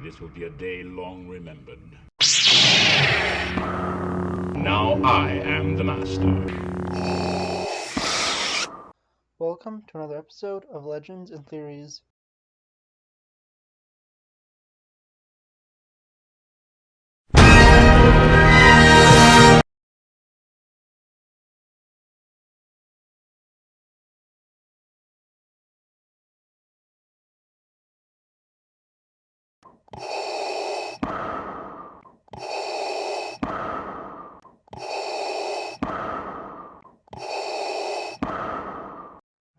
This will be a day long remembered. Now I am the master. Welcome to another episode of Legends and Theories.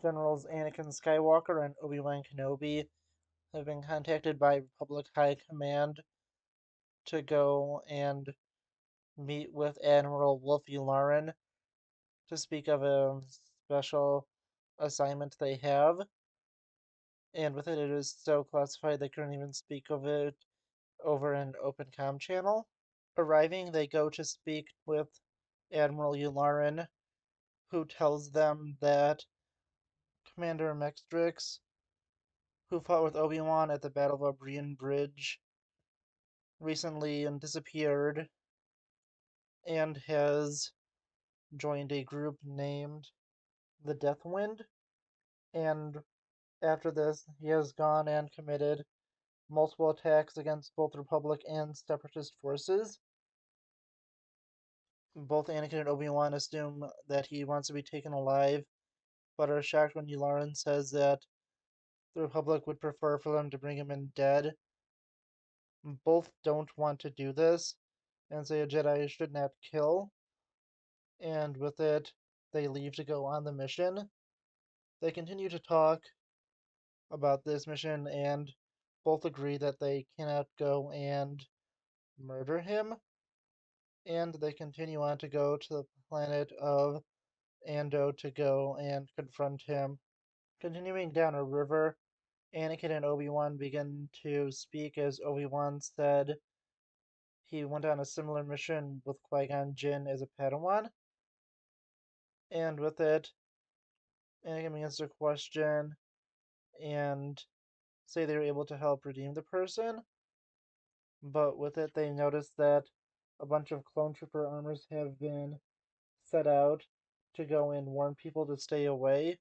Generals Anakin Skywalker and Obi-Wan Kenobi have been contacted by Republic High Command to go and meet with Admiral Wolf Yularen to speak of a special assignment they have. And with it, it is so classified they couldn't even speak of it over an open comm channel. Arriving, they go to speak with Admiral Yularen, who tells them that Commander Mextrix, who fought with Obi-Wan at the Battle of Brian Bridge, recently disappeared and has joined a group named the Death Wind. And after this, he has gone and committed multiple attacks against both Republic and Separatist forces. Both Anakin and Obi-Wan assume that he wants to be taken alive, but are shocked when Yularen says that the Republic would prefer for them to bring him in dead. Both don't want to do this, and say a Jedi should not kill, and with it, they leave to go on the mission. They continue to talk about this mission and both agree that they cannot go and murder him, and they continue on to go to the planet of Ando to go and confront him. Continuing down a river, Anakin and Obi-Wan begin to speak as Obi-Wan said he went on a similar mission with Qui-Gon Jinn as a Padawan. And with it, Anakin begins to question and say they were able to help redeem the person. But with it, they notice that a bunch of clone trooper armors have been set out to go and warn people to stay away.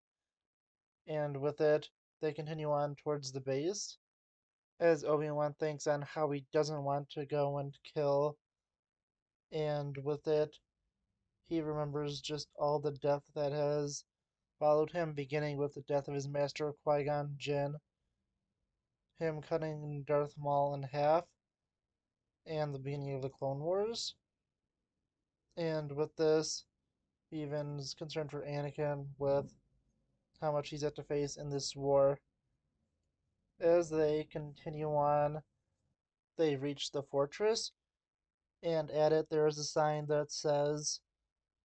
And with it, they continue on towards the base, as Obi-Wan thinks on how he doesn't want to go and kill. And with it, he remembers just all the death that has followed him, beginning with the death of his master Qui-Gon Jinn, him cutting Darth Maul in half, and the beginning of the Clone Wars. And with this, he even is concerned for Anakin with how much he's had to face in this war. As they continue on, they reach the fortress, and at it there is a sign that says,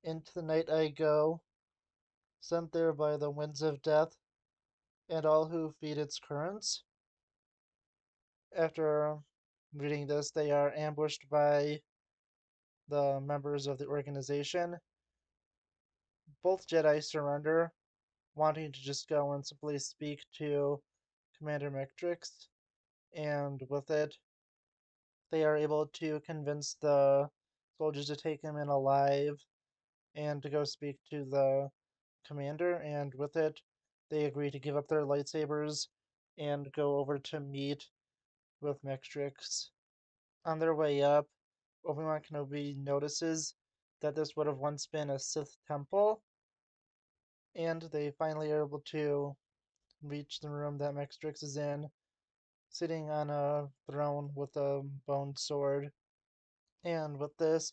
"Into the night I go, sent there by the winds of death, and all who feed its currents." After reading this, they are ambushed by the members of the organization. Both Jedi surrender, wanting to just go and simply speak to Commander Mectrix, and with it, they are able to convince the soldiers to take him in alive and to go speak to the commander, and with it, they agree to give up their lightsabers and go over to meet with Mectrix. On their way up, Obi-Wan Kenobi notices that this would have once been a Sith temple, and they finally are able to reach the room that Mectrix is in, sitting on a throne with a bone sword. And with this,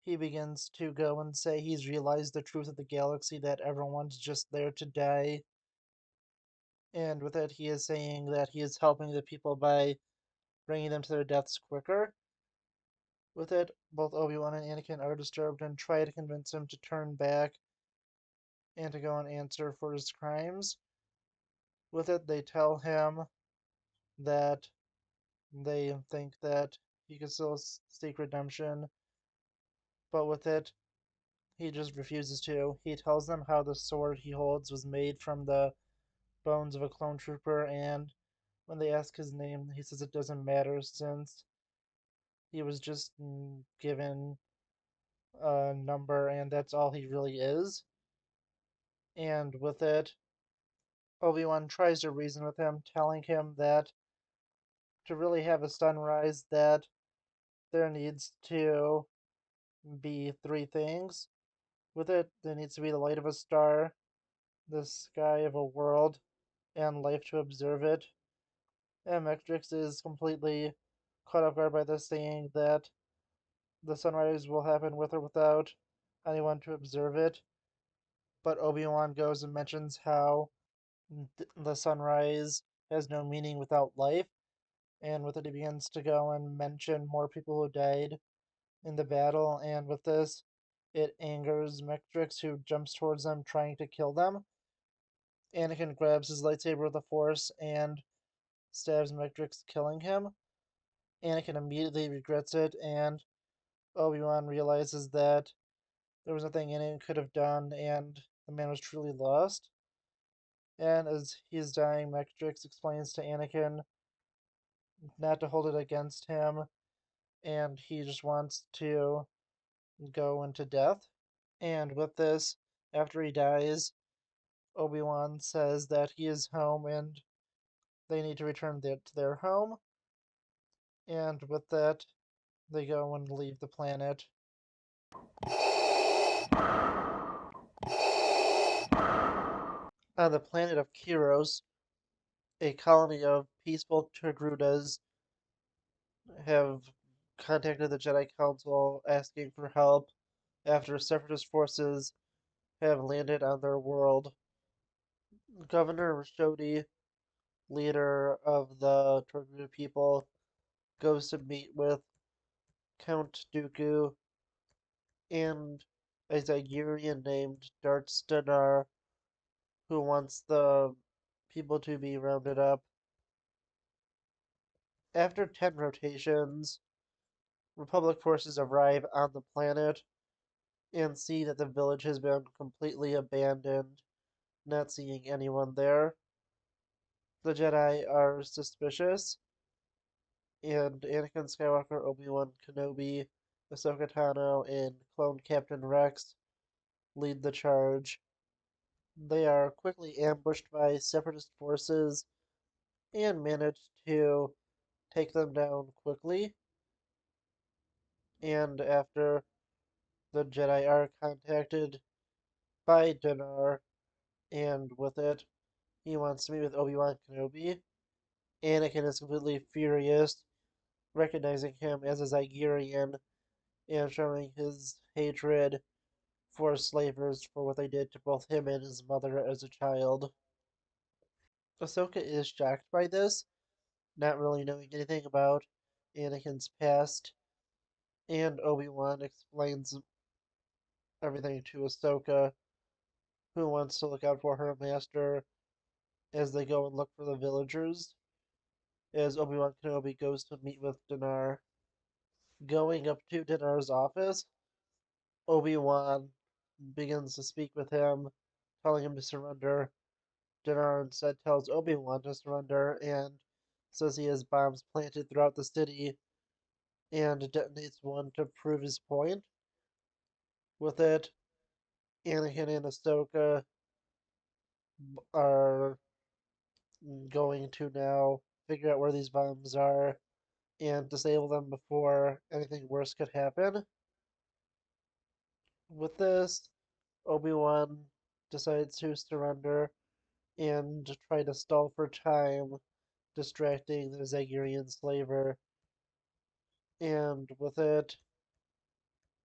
he begins to go and say he's realized the truth of the galaxy, that everyone's just there to die. And with it, he is saying that he is helping the people by bringing them to their deaths quicker. With it, both Obi-Wan and Anakin are disturbed and try to convince him to turn back and to go and answer for his crimes. With it, they tell him that they think that he can still seek redemption, but with it, he just refuses to. He tells them how the sword he holds was made from the bones of a clone trooper, and When they ask his name, he says it doesn't matter since he was just given a number and that's all he really is. And with it, Obi-Wan tries to reason with him, telling him that to really have a sunrise, that there needs to be three things. With it, there needs to be the light of a star, the sky of a world, and life to observe it. And Mectrix is completely caught off guard by this, saying that the sunrise will happen with or without anyone to observe it. But Obi-Wan goes and mentions how the sunrise has no meaning without life, and with it he begins to go and mention more people who died in the battle, and with this it angers Mectrix, who jumps towards them trying to kill them. Anakin grabs his lightsaber with the Force and stabs Mectrix, killing him. Anakin immediately regrets it, and Obi-Wan realizes that there was nothing Anakin could have done, and the man was truly lost. And as he's dying, Mectrix explains to Anakin not to hold it against him, and he just wants to go into death. And with this, after he dies, Obi-Wan says that he is home and they need to return to their home. And with that, they go and leave the planet. On the planet of Kiros, a colony of peaceful Togrutas have contacted the Jedi Council asking for help after separatist forces have landed on their world. Governor Rashodi, leader of the Togruta people, goes to meet with Count Dooku and a Zygerrian named Darth Dinar, who wants the people to be rounded up. After 10 rotations, Republic forces arrive on the planet and see that the village has been completely abandoned, not seeing anyone there. The Jedi are suspicious, and Anakin Skywalker, Obi-Wan Kenobi, Ahsoka Tano, and Clone Captain Rex lead the charge. They are quickly ambushed by separatist forces and manage to take them down quickly. And after the Jedi are contacted by Dinar, and with it, he wants to meet with Obi-Wan Kenobi. Anakin is completely furious, recognizing him as a Zygerrian and showing his hatred for slavers for what they did to both him and his mother as a child. Ahsoka is shocked by this, not really knowing anything about Anakin's past, and Obi-Wan explains everything to Ahsoka, who wants to look out for her master as they go and look for the villagers, as Obi-Wan Kenobi goes to meet with Dinar. Going up to Dinar's office, Obi-Wan begins to speak with him, telling him to surrender. Dinar instead tells Obi-Wan to surrender and says he has bombs planted throughout the city and detonates one to prove his point. With it, Anakin and Ahsoka are going to now figure out where these bombs are and disable them before anything worse could happen. With this, Obi-Wan decides to surrender and try to stall for time, distracting the Zygerrian slaver. And with it,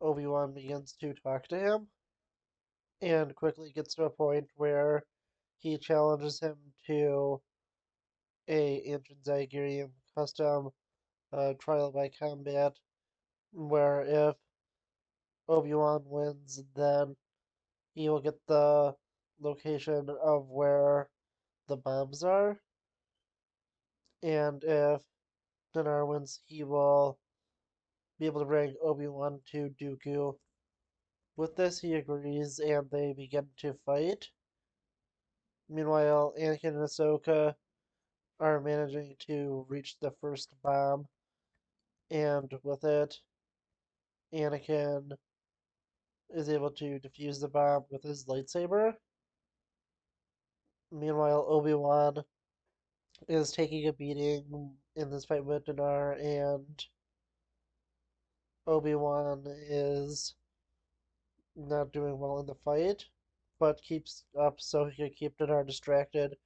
Obi-Wan begins to talk to him and quickly gets to a point where he challenges him to a ancient Zygerrian custom, trial by combat, where if Obi-Wan wins, then he will get the location of where the bombs are, and if Dinar wins, he will be able to bring Obi-Wan to Dooku. With this, he agrees, and they begin to fight. Meanwhile, Anakin and Ahsoka are managing to reach the first bomb, and with it, Anakin is able to defuse the bomb with his lightsaber. Meanwhile, Obi-Wan is taking a beating in this fight with Dinar, and Obi-Wan is not doing well in the fight, but keeps up so he can keep Dinar distracted.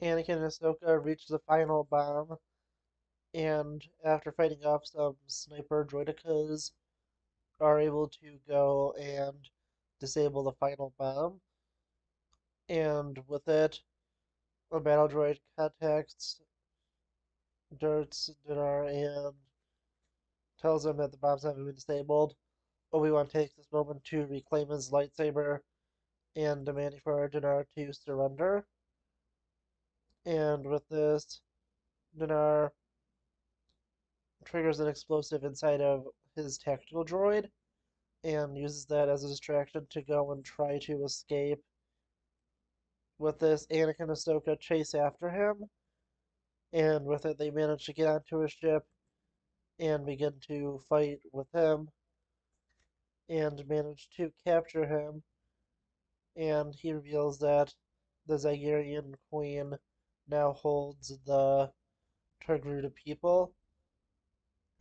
Anakin and Ahsoka reach the final bomb, and after fighting off some sniper droidekas, are able to go and disable the final bomb. And with it, a battle droid contacts Dirt's Dinar and tells him that the bombs haven't been disabled. Obi-Wan takes this moment to reclaim his lightsaber and demanding for Dinar to surrender. And with this, Dinar triggers an explosive inside of his tactical droid and uses that as a distraction to go and try to escape. With this, Anakin and Ahsoka chase after him, and with it, they manage to get onto his ship and begin to fight with him and manage to capture him. And he reveals that the Zygerrian Queen now holds the Togruta people.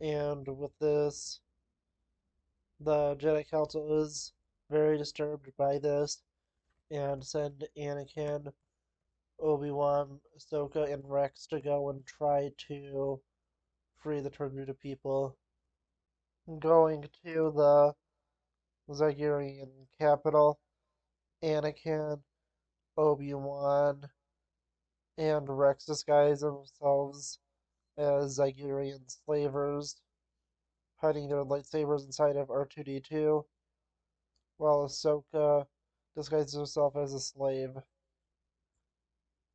And with this, the Jedi Council is very disturbed by this and send Anakin, Obi-Wan, Ahsoka, and Rex to go and try to free the Togruta people. Going to the Zygerrian capital, Anakin, Obi-Wan, and Rex disguise themselves as Zygerrian slavers, hiding their lightsabers inside of R2-D2, while Ahsoka disguises herself as a slave.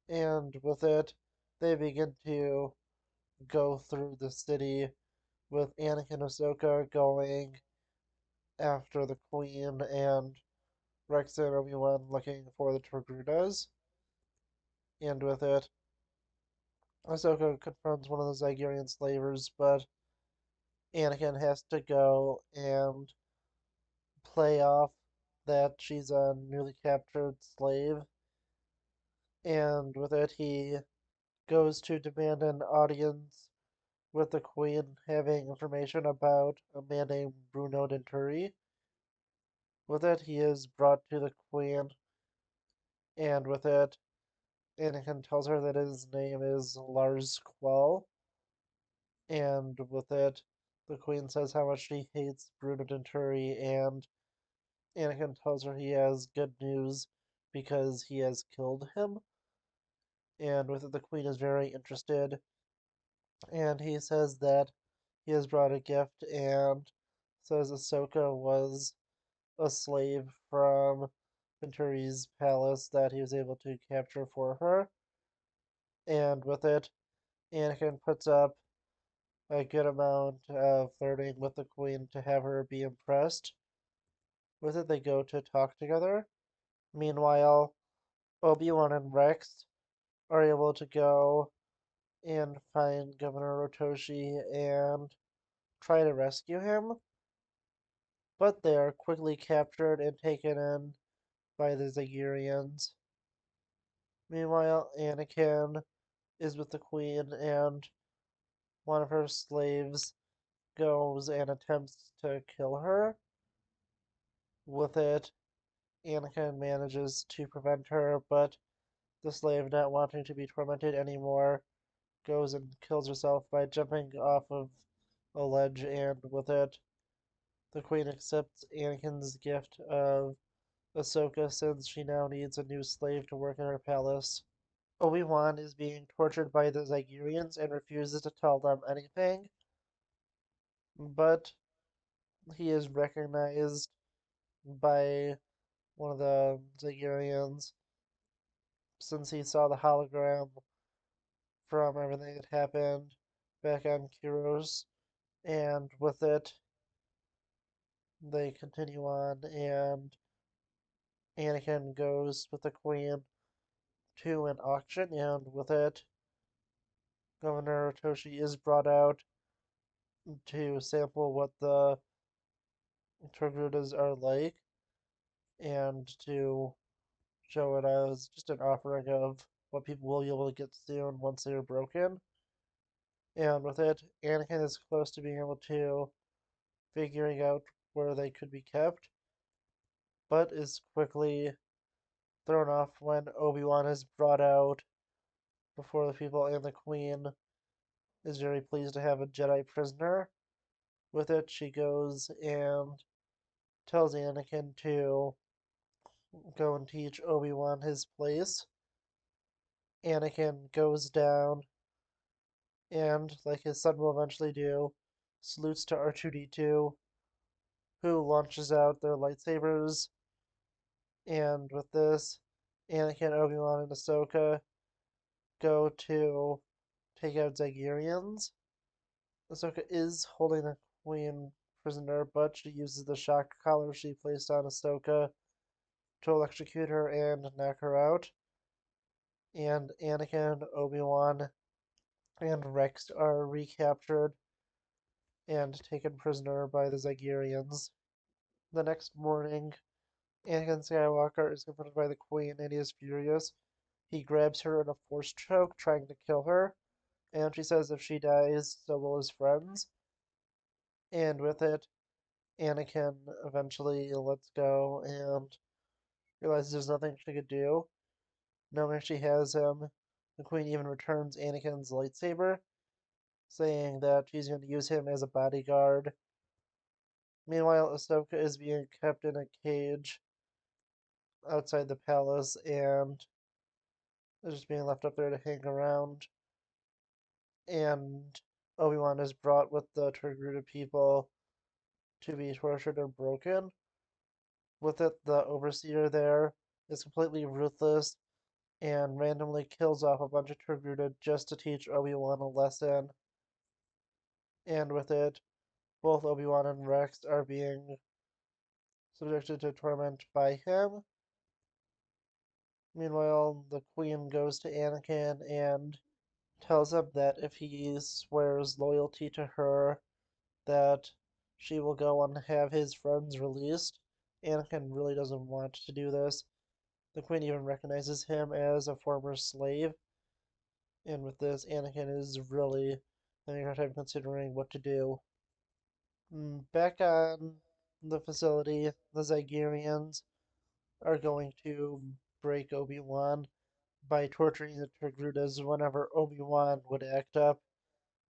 And with it, they begin to go through the city with Anakin and Ahsoka going after the Queen and Rex and Obi-Wan looking for the Togrutas. And with it, Ahsoka confronts one of the Zygerrian slavers, but Anakin has to go and play off that she's a newly captured slave. And with it, he goes to demand an audience with the Queen, having information about a man named Bruno Denturi. With it, he is brought to the Queen, and with it, Anakin tells her that his name is Lars Quell. And with it, the Queen says how much she hates Bruno Denturi, and Anakin tells her he has good news because he has killed him. And with it, the Queen is very interested, and he says that he has brought a gift and says Ahsoka was a slave from Venturi's palace that he was able to capture for her. And with it, Anakin puts up a good amount of flirting with the Queen to have her be impressed. With it, they go to talk together. Meanwhile, Obi-Wan and Rex are able to go and find Governor Rotoshi and try to rescue him, but they are quickly captured and taken in by the Zygerrians. Meanwhile, Anakin is with the Queen, and one of her slaves goes and attempts to kill her. With it, Anakin manages to prevent her, but the slave, not wanting to be tormented anymore, goes and kills herself by jumping off of a ledge, and with it, the Queen accepts Anakin's gift of Ahsoka since she now needs a new slave to work in her palace. Obi-Wan is being tortured by the Zygerrians and refuses to tell them anything, but he is recognized by one of the Zygerrians since he saw the hologram from everything that happened back on Kyros, and with it, they continue on, and Anakin goes with the Queen to an auction, and with it, Governor Toshi is brought out to sample what the Torgudas are like and to show it as just an offering of what people will be able to get soon once they are broken. And with it, Anakin is close to being able to figuring out where they could be kept, but is quickly thrown off when Obi-Wan is brought out before the people, and the Queen is very pleased to have a Jedi prisoner. With it, she goes and tells Anakin to go and teach Obi-Wan his place. Anakin goes down and, like his son will eventually do, salutes to R2-D2, who launches out their lightsabers. And with this, Anakin, Obi-Wan, and Ahsoka go to take out Zygerrians. Ahsoka is holding the Queen prisoner, but she uses the shock collar she placed on Ahsoka to electrocute her and knock her out. And Anakin, Obi-Wan, and Rex are recaptured and taken prisoner by the Zygerrians. The next morning, Anakin Skywalker is confronted by the Queen and he is furious. He grabs her in a force choke, trying to kill her, and she says if she dies, so will his friends. And with it, Anakin eventually lets go and realizes there's nothing she could do. Knowing she has him, the Queen even returns Anakin's lightsaber, saying that she's going to use him as a bodyguard. Meanwhile, Ahsoka is being kept in a cage outside the palace and is just being left up there to hang around. And Obi-Wan is brought with the Togruta people to be tortured and broken. With it, the overseer there is completely ruthless and randomly kills off a bunch of Togruta just to teach Obi-Wan a lesson. And with it, both Obi-Wan and Rex are being subjected to torment by him. Meanwhile, the Queen goes to Anakin and tells him that if he swears loyalty to her, that she will go and have his friends released. Anakin really doesn't want to do this. The Queen even recognizes him as a former slave, and with this, Anakin is really having a hard time considering what to do. Back on the facility, the Zygerrians are going to break Obi-Wan by torturing the Togrutas whenever Obi-Wan would act up,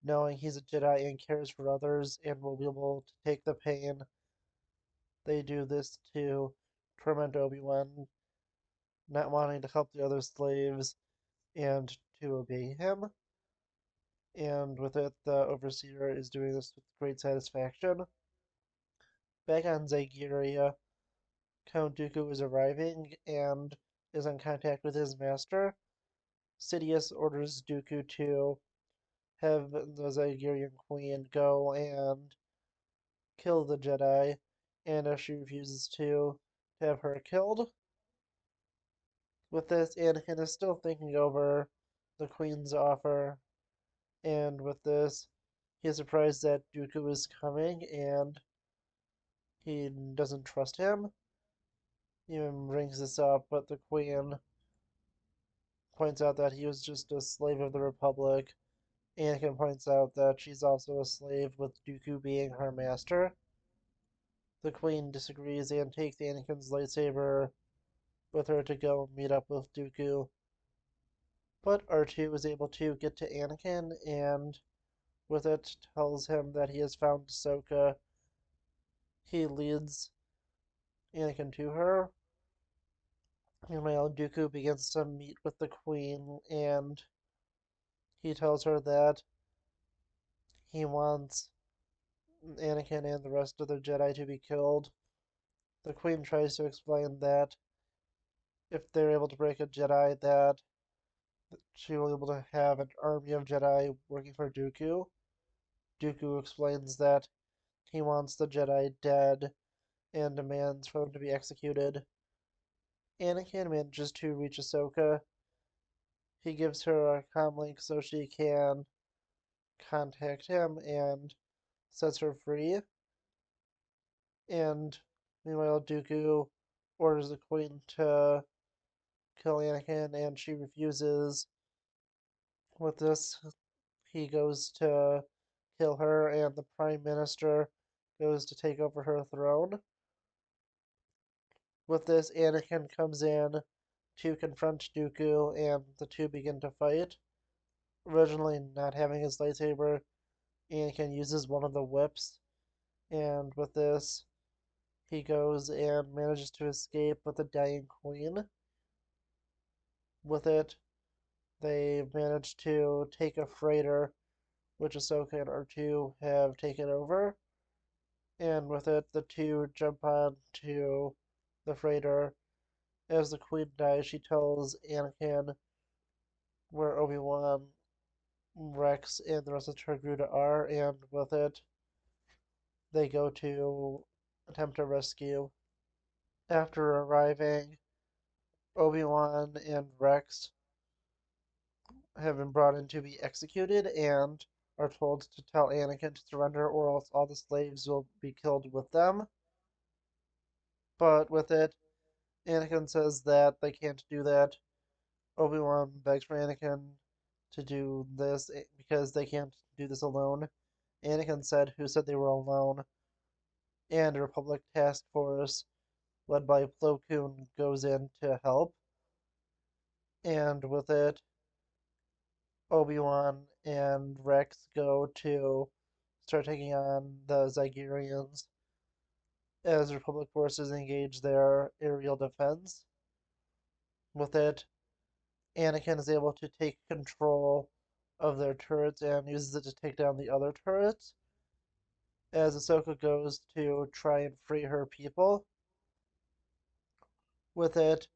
knowing he's a Jedi and cares for others and will be able to take the pain. They do this to torment Obi-Wan, not wanting to help the other slaves and to obey him. And with it, the Overseer is doing this with great satisfaction. Back on Zygerria, Count Dooku is arriving and is in contact with his master. Sidious orders Dooku to have the Zygerrian Queen go and kill the Jedi, and if she refuses to, have her killed. With this, Anakin is still thinking over the Queen's offer, and with this, he is surprised that Dooku is coming, and he doesn't trust him. He even brings this up, but the Queen points out that he was just a slave of the Republic. Anakin points out that she's also a slave, with Dooku being her master. The Queen disagrees and takes Anakin's lightsaber with her to go meet up with Dooku. But R2 is able to get to Anakin and with it tells him that he has found Ahsoka. He leads Anakin to her. Meanwhile, Dooku begins to meet with the Queen and he tells her that he wants Anakin and the rest of the Jedi to be killed. The Queen tries to explain that if they're able to break a Jedi, that she will be able to have an army of Jedi working for Dooku. Dooku explains that he wants the Jedi dead and demands for them to be executed. Anakin manages to reach Ahsoka. He gives her a comlink so she can contact him and sets her free. And meanwhile, Dooku orders the Queen to kill Anakin, and she refuses. With this, he goes to kill her, and the Prime Minister goes to take over her throne. With this, Anakin comes in to confront Dooku, and the two begin to fight. Originally not having his lightsaber, Anakin uses one of the whips, and with this, he goes and manages to escape with the dying Queen. With it, they manage to take a freighter, which Ahsoka and R2 have taken over. And with it, the two jump on to the freighter. As the Queen dies, she tells Anakin where Obi-Wan, Rex, and the rest of Torguda are, and with it, they go to attempt to rescue. After arriving, Obi-Wan and Rex have been brought in to be executed and are told to tell Anakin to surrender or else all the slaves will be killed with them. But with it, Anakin says that they can't do that. Obi-Wan begs for Anakin to do this because they can't do this alone. Anakin said, "Who said they were alone?" And a Republic task force led by Plo Koon goes in to help. And with it, Obi-Wan and Rex go to start taking on the Zygerrians as Republic forces engage their aerial defense. With it, Anakin is able to take control of their turrets and uses it to take down the other turrets. As Ahsoka goes to try and free her people. With it,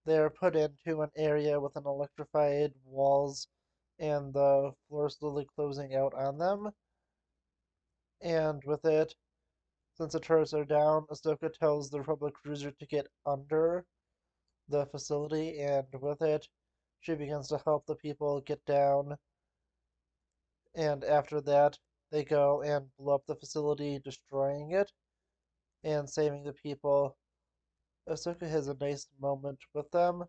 they are put into an area with an electrified walls and the floor slowly closing out on them. And with it, since the turrets are down, Ahsoka tells the Republic cruiser to get under the facility, and with it, she begins to help the people get down. And after that, they go and blow up the facility, destroying it and saving the people. Ahsoka has a nice moment with them,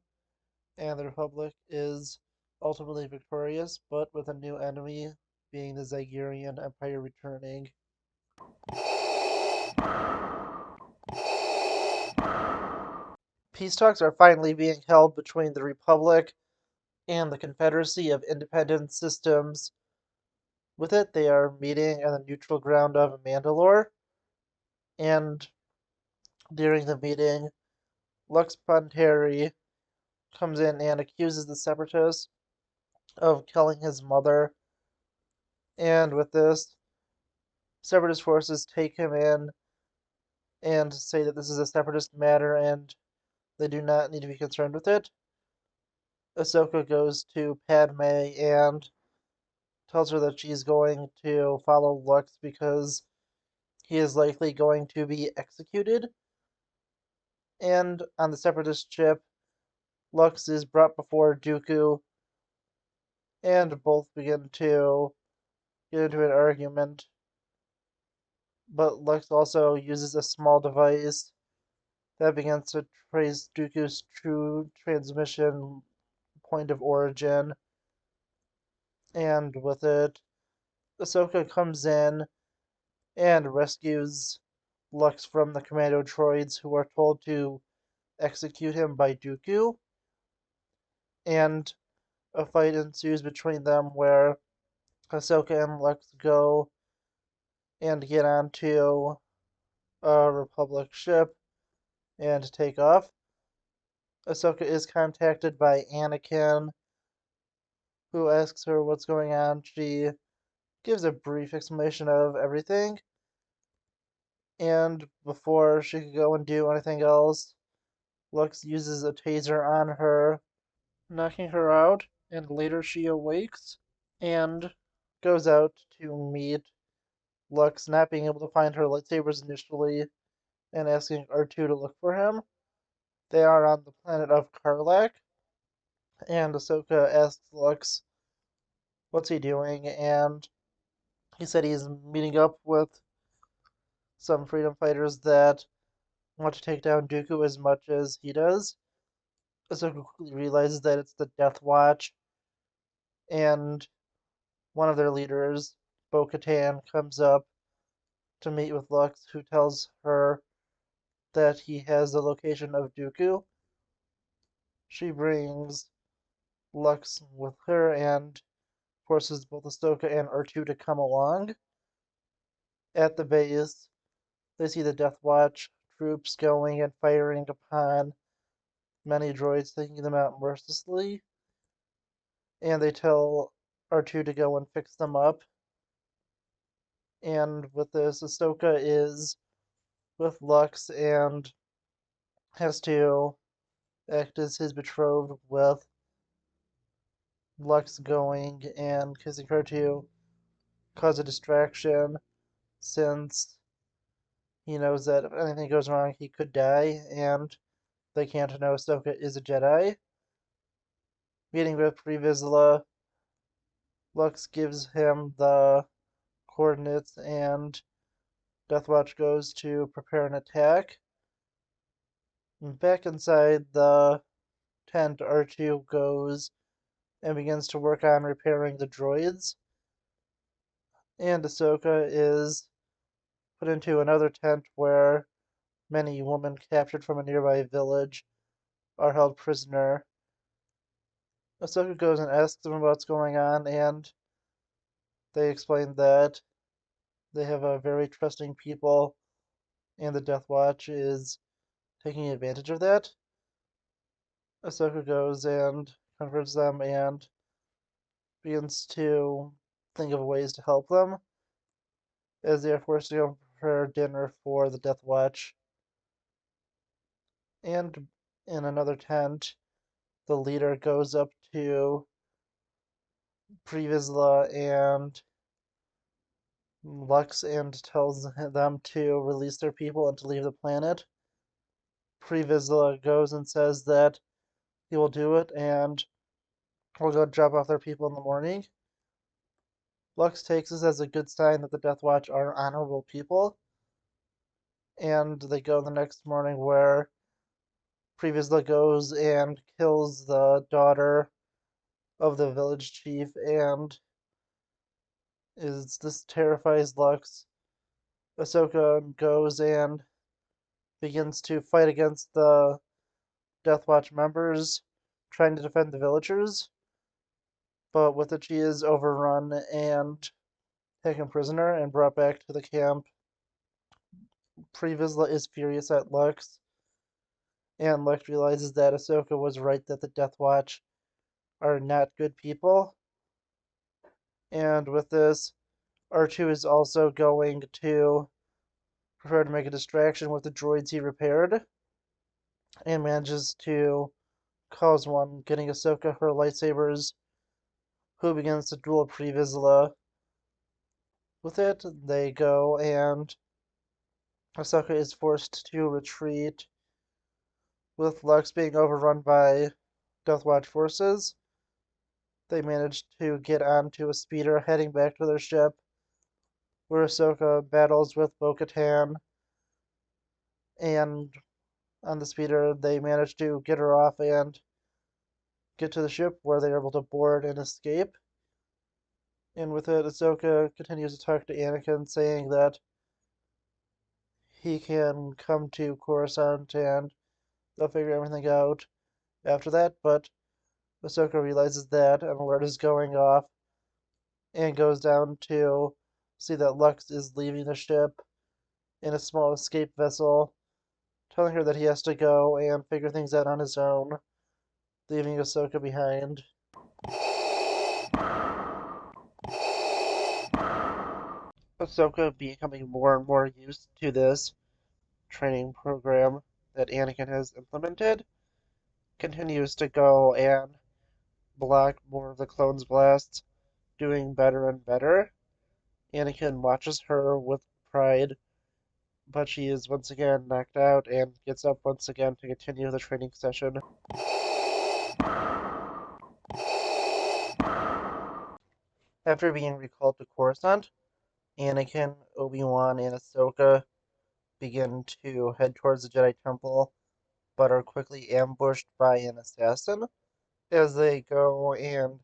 and the Republic is ultimately victorious, but with a new enemy, being the Zygerrian Empire returning. Peace talks are finally being held between the Republic and the Confederacy of Independent Systems. With it, they are meeting on the neutral ground of Mandalore, and during the meeting, Lux Panteri comes in and accuses the Separatists of killing his mother, and with this, Separatist forces take him in and say that this is a Separatist matter and they do not need to be concerned with it. Ahsoka goes to Padme and tells her that she's going to follow Lux because he is likely going to be executed. And on the Separatist ship, Lux is brought before Dooku, and both begin to get into an argument. But Lux also uses a small device that begins to trace Dooku's true transmission point of origin. And with it, Ahsoka comes in and rescues Lux from the commando droids who are told to execute him by Dooku. And a fight ensues between them where Ahsoka and Lux go and get onto a Republic ship and take off. Ahsoka is contacted by Anakin, who asks her what's going on. She gives a brief explanation of everything, and before she could go and do anything else, Lux uses a taser on her, knocking her out, and later she awakes and goes out to meet Lux, not being able to find her lightsabers initially, and asking R2 to look for him. They are on the planet of Karlak, and Ahsoka asks Lux what's he doing, and He said he's meeting up with some freedom fighters that want to take down Dooku as much as he does. Ahsoka quickly realizes that it's the Death Watch, and one of their leaders, Bo-Katan, comes up to meet with Lux, who tells her that he has the location of Dooku. She brings Lux with her and forces both Ahsoka and R2 to come along. At the base, they see the Death Watch troops going and firing upon many droids, taking them out mercilessly. And they tell R2 to go and fix them up. And with this, Ahsoka is with Lux and has to act as his betrothed, with Lux going and kissing her to cause a distraction, since he knows that if anything goes wrong, he could die, and they can't know Ahsoka is a Jedi. Meeting with Pre Vizsla, Lux gives him the coordinates, and Deathwatch goes to prepare an attack. Back inside the tent, R2 goes and begins to work on repairing the droids. And Ahsoka is put into another tent where many women captured from a nearby village are held prisoner. Ahsoka goes and asks them what's going on, and they explain that they have a very trusting people, and the Death Watch is taking advantage of that. Ahsoka goes and comforts them and begins to think of ways to help them, as they are forced to go prepare dinner for the Death Watch. And in another tent, the leader goes up to Pre Vizsla and Lux and tells them to release their people and to leave the planet. Pre Vizsla goes and says that he will do it and will go drop off their people in the morning. Lux takes this as a good sign that the Death Watch are honorable people, and they go the next morning, where Pre Vizsla goes and kills the daughter of the village chief, and this terrifies Lux. Ahsoka goes and begins to fight against the Death Watch members, trying to defend the villagers, but with it she is overrun and taken prisoner and brought back to the camp. Pre Vizsla is furious at Lux, and Lux realizes that Ahsoka was right, that the Death Watch are not good people. And with this, R2 is also going to prefer to make a distraction with the droids he repaired, and manages to cause one, getting Ahsoka her lightsabers, who begins to duel Pre Vizsla. With it, they go, and Ahsoka is forced to retreat, with Lux being overrun by Death Watch forces. They manage to get onto a speeder heading back to their ship, where Ahsoka battles with Bo-Katan, and on the speeder they manage to get her off and get to the ship, where they are able to board and escape. And with it, Ahsoka continues to talk to Anakin, saying that he can come to Coruscant and they'll figure everything out after that, but Ahsoka realizes that an alert is going off and goes down to see that Lux is leaving the ship in a small escape vessel, telling her that he has to go and figure things out on his own, leaving Ahsoka behind. Ahsoka, becoming more and more used to this training program that Anakin has implemented, continues to go and block more of the clone's blasts, doing better and better. Anakin watches her with pride, but she is once again knocked out and gets up once again to continue the training session. After being recalled to Coruscant, Anakin, Obi-Wan, and Ahsoka begin to head towards the Jedi Temple, but are quickly ambushed by an assassin. As they go and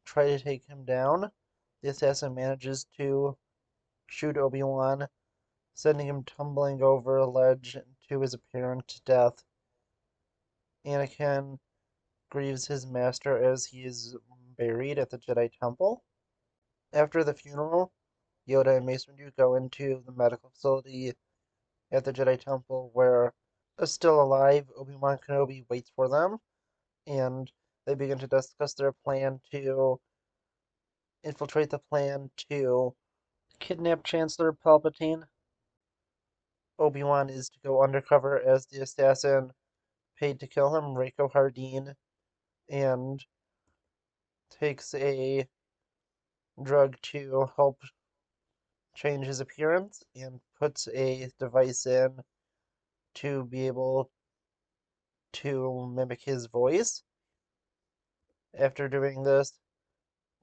try to take him down, the assassin manages to shoot Obi-Wan, sending him tumbling over a ledge to his apparent death. Anakin grieves his master as he is buried at the Jedi Temple. After the funeral, Yoda and Mace Windu go into the medical facility at the Jedi Temple where, still alive, Obi-Wan Kenobi waits for them, and they begin to discuss their plan to infiltrate the plan to kidnap Chancellor Palpatine. Obi-Wan is to go undercover as the assassin paid to kill him, Reiko Hardeen, and takes a drug to help change his appearance and puts a device in to be able to mimic his voice. After doing this,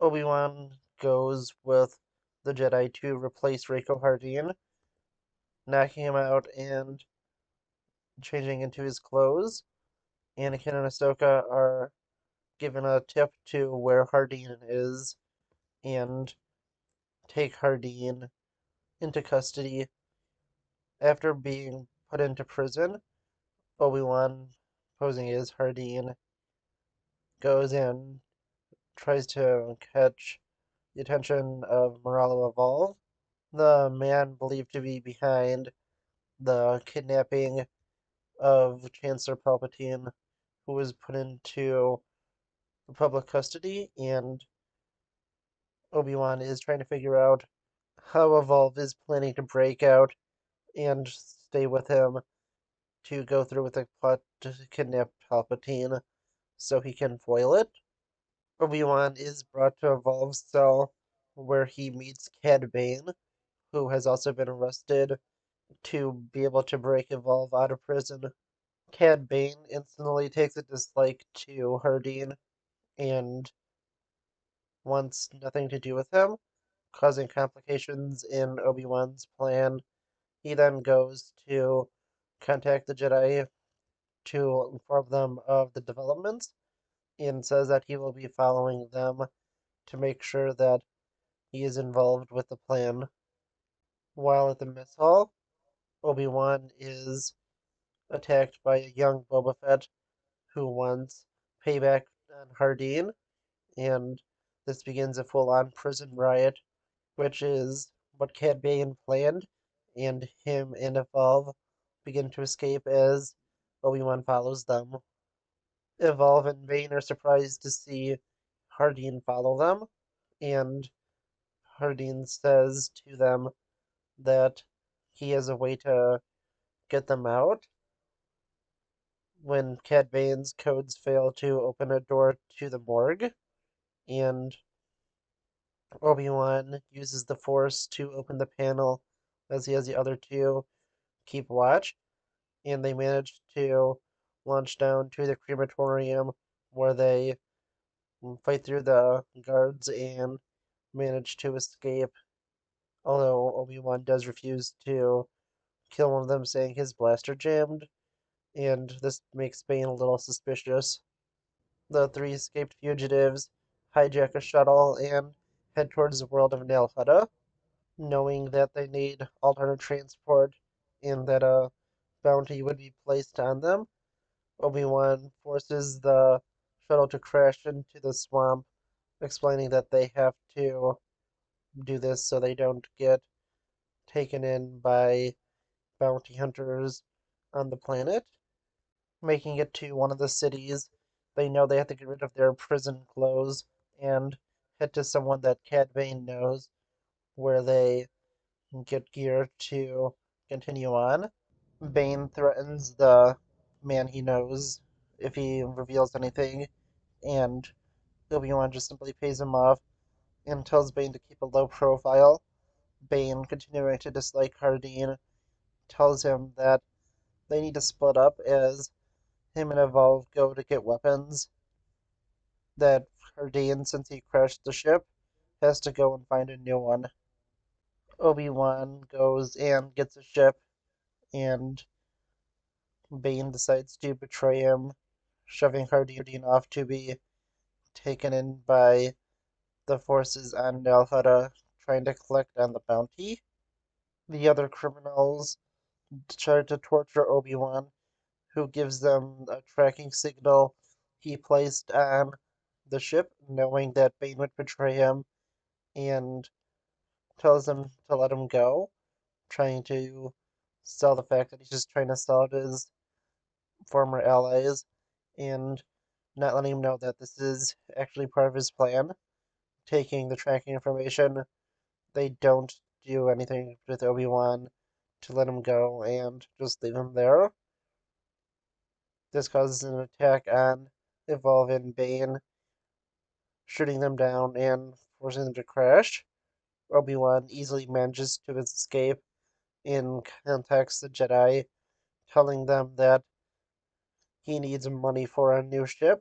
Obi-Wan goes with the Jedi to replace Reiko Hardeen, knocking him out and changing into his clothes. Anakin and Ahsoka are given a tip to where Hardeen is and take Hardeen into custody. After being put into prison, Obi-Wan, posing as Hardeen, goes and tries to catch the attention of Moralo Evolve, the man believed to be behind the kidnapping of Chancellor Palpatine, who was put into public custody, and Obi-Wan is trying to figure out how Evolve is planning to break out and stay with him to go through with the plot to kidnap Palpatine so he can foil it. Obi-Wan is brought to Evolve's cell where he meets Cad Bane, who has also been arrested to be able to break Evolve out of prison. Cad Bane instantly takes a dislike to Hardeen and wants nothing to do with him, causing complications in Obi-Wan's plan. He then goes to contact the Jedi to inform them of the developments and says that he will be following them to make sure that he is involved with the plan. While at the mess hall, Obi-Wan is attacked by a young Boba Fett who wants payback on Hardeen, and this begins a full-on prison riot, which is what Cad Bane planned, and him and Evolve begin to escape as Obi-Wan follows them. Evolve and Bane are surprised to see Hardeen follow them, and Hardeen says to them that he has a way to get them out when Cad Bane's codes fail to open a door to the morgue, and Obi-Wan uses the Force to open the panel as he has the other two keep watch, and they manage to launch down to the crematorium where they fight through the guards and manage to escape, although Obi-Wan does refuse to kill one of them, saying his blaster jammed, and this makes Bane a little suspicious. The three escaped fugitives hijack a shuttle and head towards the world of Nal Hutta, knowing that they need alternate transport and that a bounty would be placed on them. Obi-Wan forces the shuttle to crash into the swamp, explaining that they have to do this so they don't get taken in by bounty hunters on the planet. Making it to one of the cities, they know they have to get rid of their prison clothes and head to someone that Cad Bane knows where they get gear to continue on. Bane threatens the man he knows if he reveals anything, and Obi-Wan just simply pays him off and tells Bane to keep a low profile. Bane, continuing to dislike Hardeen, tells him that they need to split up as him and Evolve go to get weapons. That Hardeen, since he crashed the ship, has to go and find a new one. Obi-Wan goes and gets a ship, and Bane decides to betray him, shoving Hardin off to be taken in by the forces on Nal Hutta, trying to collect on the bounty. The other criminals try to torture Obi-Wan, who gives them a tracking signal he placed on the ship, knowing that Bane would betray him, and tells them to let him go, trying to sell the fact that he's just trying to sell it to his former allies, and not letting him know that this is actually part of his plan. Taking the tracking information, they don't do anything with Obi-Wan to let him go and just leave him there. This causes an attack on Evolve and Bane, shooting them down and forcing them to crash. Obi-Wan easily manages to escape and contacts the Jedi, telling them that he needs money for a new ship,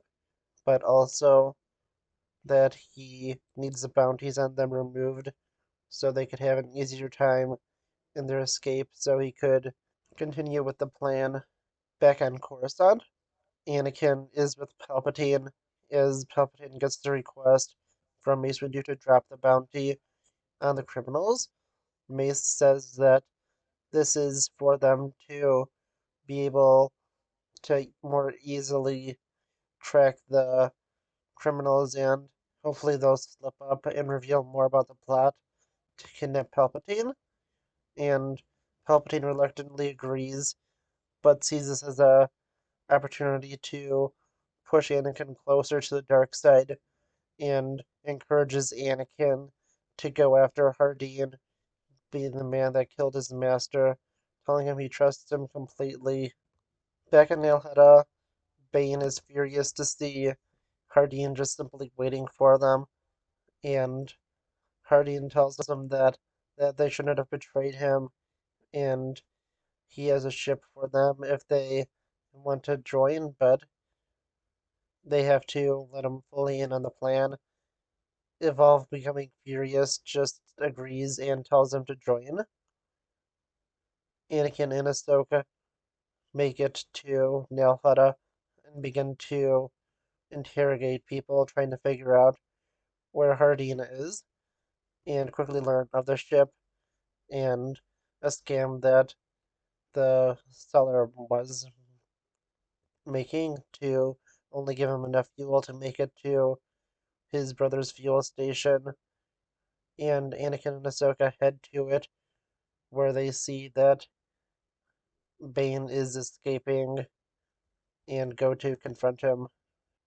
but also that he needs the bounties on them removed so they could have an easier time in their escape so he could continue with the plan back on Coruscant. Anakin is with Palpatine as Palpatine gets the request from Mace Windu to drop the bounty on the criminals. Mace says that this is for them to be able to more easily track the criminals, and hopefully they'll slip up and reveal more about the plot to kidnap Palpatine. And Palpatine reluctantly agrees, but sees this as a opportunity to push Anakin closer to the dark side and encourages Anakin to go after Hardin, being the man that killed his master, telling him he trusts him completely. Back in Nal Hutta, Bane is furious to see Hardin just simply waiting for them, and Hardin tells them that they shouldn't have betrayed him, and he has a ship for them if they want to join, but they have to let him fully in on the plan. Evolve, becoming furious, just agrees and tells him to join. Anakin and Ahsoka make it to Nal Hutta and begin to interrogate people, trying to figure out where Hardin is, and quickly learn of the ship and a scam that the seller was making to only give him enough fuel to make it to his brother's fuel station. And Anakin and Ahsoka head to it, where they see that Bane is escaping and go to confront him.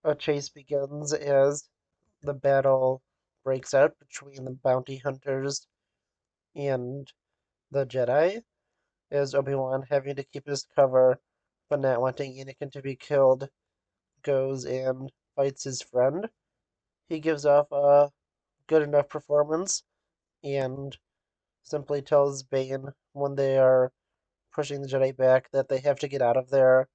A chase begins as the battle breaks out between the bounty hunters and the Jedi, as Obi-Wan, having to keep his cover but not wanting Anakin to be killed, goes and fights his friend. He gives off a good enough performance and simply tells Bane when they are pushing the Jedi back that they have to get out of there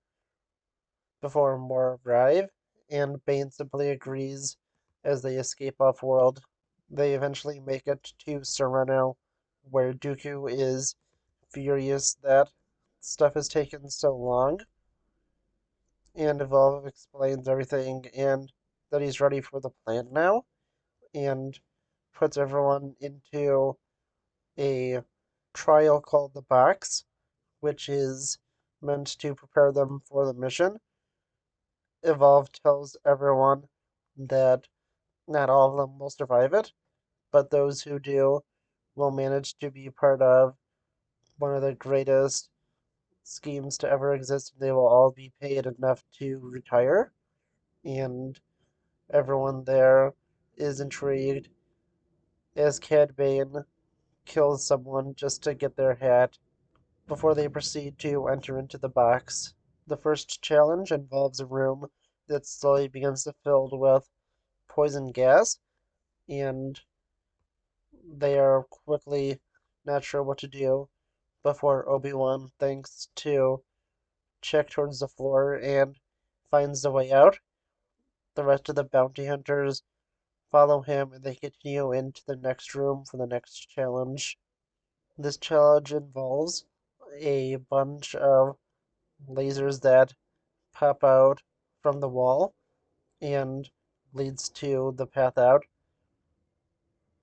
before more arrive, and Bane simply agrees as they escape off world. They eventually make it to Sereno, where Dooku is furious that stuff has taken so long, and Evolve explains everything and that he's ready for the plan now, and puts everyone into a trial called the Box, which is meant to prepare them for the mission. Evolve tells everyone that not all of them will survive it, but those who do will manage to be part of one of the greatest schemes to ever exist. They will all be paid enough to retire, and everyone there is intrigued as Cad Bane kills someone just to get their hat before they proceed to enter into the box. The first challenge involves a room that slowly begins to fill with poison gas, and they are quickly not sure what to do before Obi-Wan thinks to check towards the floor and finds the way out. The rest of the bounty hunters follow him and they continue into the next room for the next challenge. This challenge involves a bunch of lasers that pop out from the wall and leads to the path out.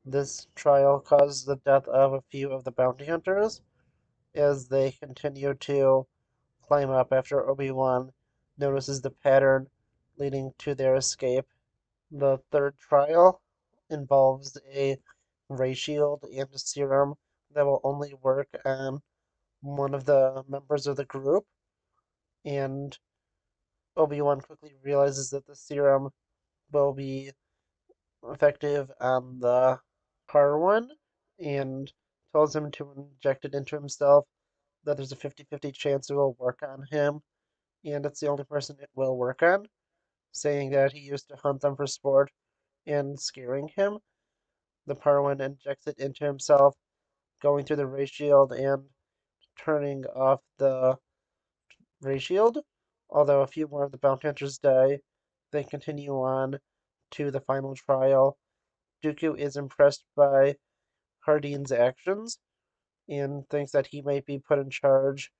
This trial caused the death of a few of the bounty hunters as they continue to climb up after Obi-Wan notices the pattern leading to their escape. The third trial involves a ray shield and a serum that will only work on one of the members of the group, and Obi-Wan quickly realizes that the serum will be effective on the car one and tells him to inject it into himself, that there's a 50-50 chance it will work on him, and it's the only person it will work on, saying that he used to hunt them for sport and scaring him. The Parwan injects it into himself, going through the ray shield and turning off the ray shield. Although a few more of the bounty hunters die, they continue on to the final trial. Dooku is impressed by Hardine's actions and thinks that he might be put in charge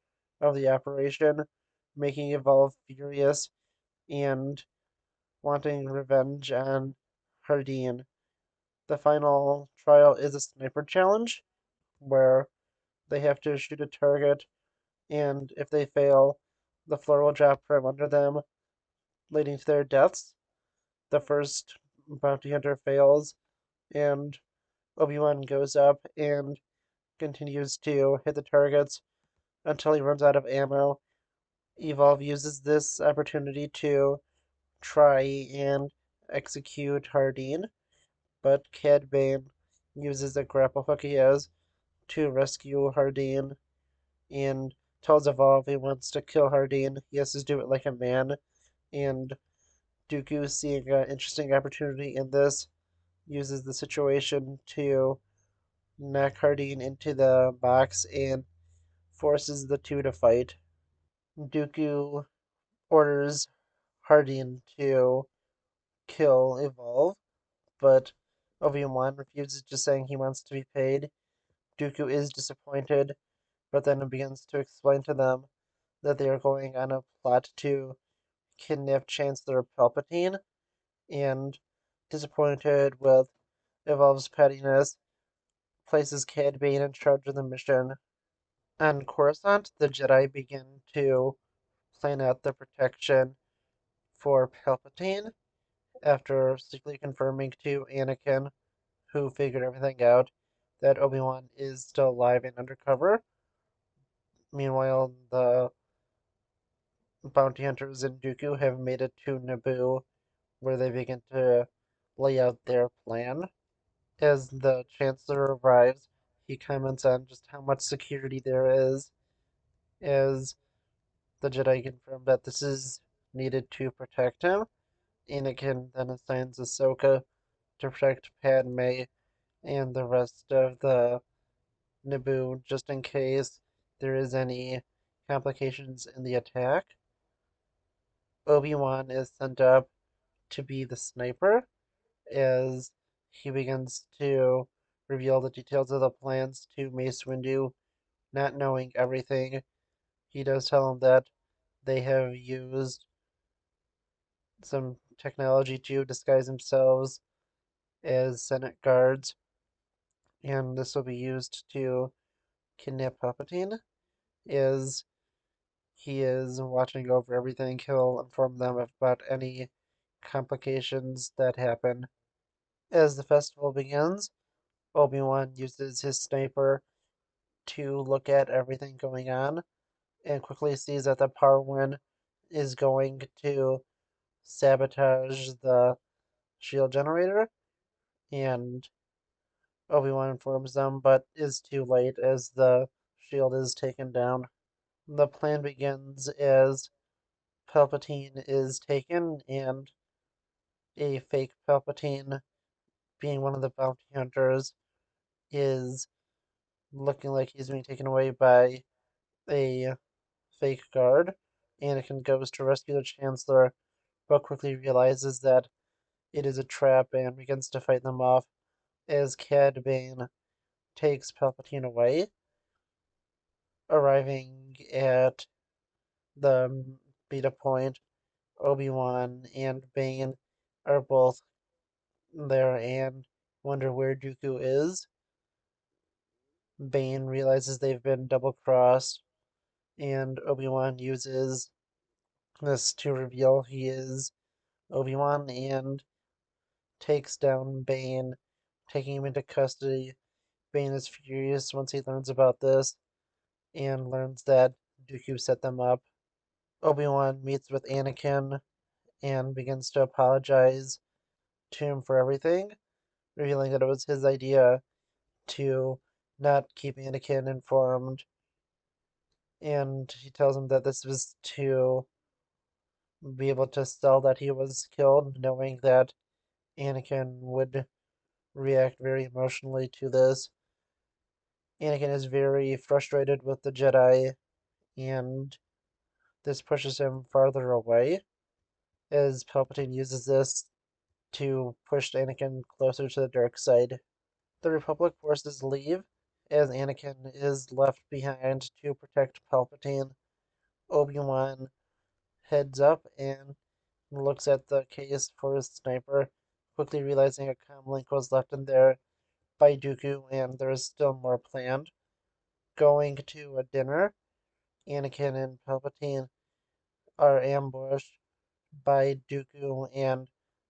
of the operation, making Evolve furious and wanting revenge on Hardine. The final trial is a sniper challenge where they have to shoot a target, and if they fail, the floor will drop from under them, leading to their deaths. The first bounty hunter fails, and Obi-Wan goes up and continues to hit the targets until he runs out of ammo. Evolve uses this opportunity to try and execute Hardine, but Cad Bane uses the grapple hook he has to rescue Hardine and tells Evolve he wants to kill Hardine. He has to do it like a man, and Dooku, seeing an interesting opportunity in this, uses the situation to knock Hardine into the box and forces the two to fight. Dooku orders Hardine to kill Evolve, but Obi-Wan refuses, just saying he wants to be paid. Dooku is disappointed, but then begins to explain to them that they are going on a plot to kidnap Chancellor Palpatine, and disappointed with Evolve's pettiness, places Cad Bane in charge of the mission. On Coruscant, the Jedi begin to plan out the protection for Palpatine after secretly confirming to Anakin, who figured everything out, that Obi-Wan is still alive and undercover. Meanwhile, the bounty hunters in Dooku have made it to Naboo, where they begin to lay out their plan. As the Chancellor arrives, he comments on just how much security there is, as the Jedi confirm that this is needed to protect him. Anakin then assigns Ahsoka to protect Padme and the rest of the Naboo, just in case there is any complications in the attack. Obi-Wan is sent up to be the sniper as he begins to reveal the details of the plans to Mace Windu, not knowing everything. He does tell him that they have used some technology to disguise themselves as Senate guards, and this will be used to kidnap Palpatine. As he is watching over everything, he'll inform them about any complications that happen. As the festival begins, Obi-Wan uses his sniper to look at everything going on and quickly sees that the Parwin is going to sabotage the shield generator, and Obi-Wan informs them, but is too late as the shield is taken down. The plan begins as Palpatine is taken, and a fake Palpatine, being one of the bounty hunters, is looking like he's being taken away by a fake guard. Anakin goes to rescue the Chancellor, but quickly realizes that it is a trap and begins to fight them off as Cad Bane takes Palpatine away. Arriving at the beta point, Obi-Wan and Bane are both there and wonder where Dooku is. Bane realizes they've been double-crossed, and Obi-Wan uses this to reveal he is Obi-Wan and takes down Bane, taking him into custody. Bane is furious once he learns about this and learns that Dooku set them up. Obi-Wan meets with Anakin and begins to apologize to him for everything, revealing that it was his idea to not keep Anakin informed. And he tells him that this was to be able to sell that he was killed, knowing that Anakin would react very emotionally to this. Anakin is very frustrated with the Jedi, and this pushes him farther away, as Palpatine uses this to push Anakin closer to the dark side. The Republic forces leave, as Anakin is left behind to protect Palpatine. Obi-Wan heads up and looks at the case for his sniper, quickly realizing a comlink was left in there by Dooku and there is still more planned. Going to a dinner, Anakin and Palpatine are ambushed by Dooku and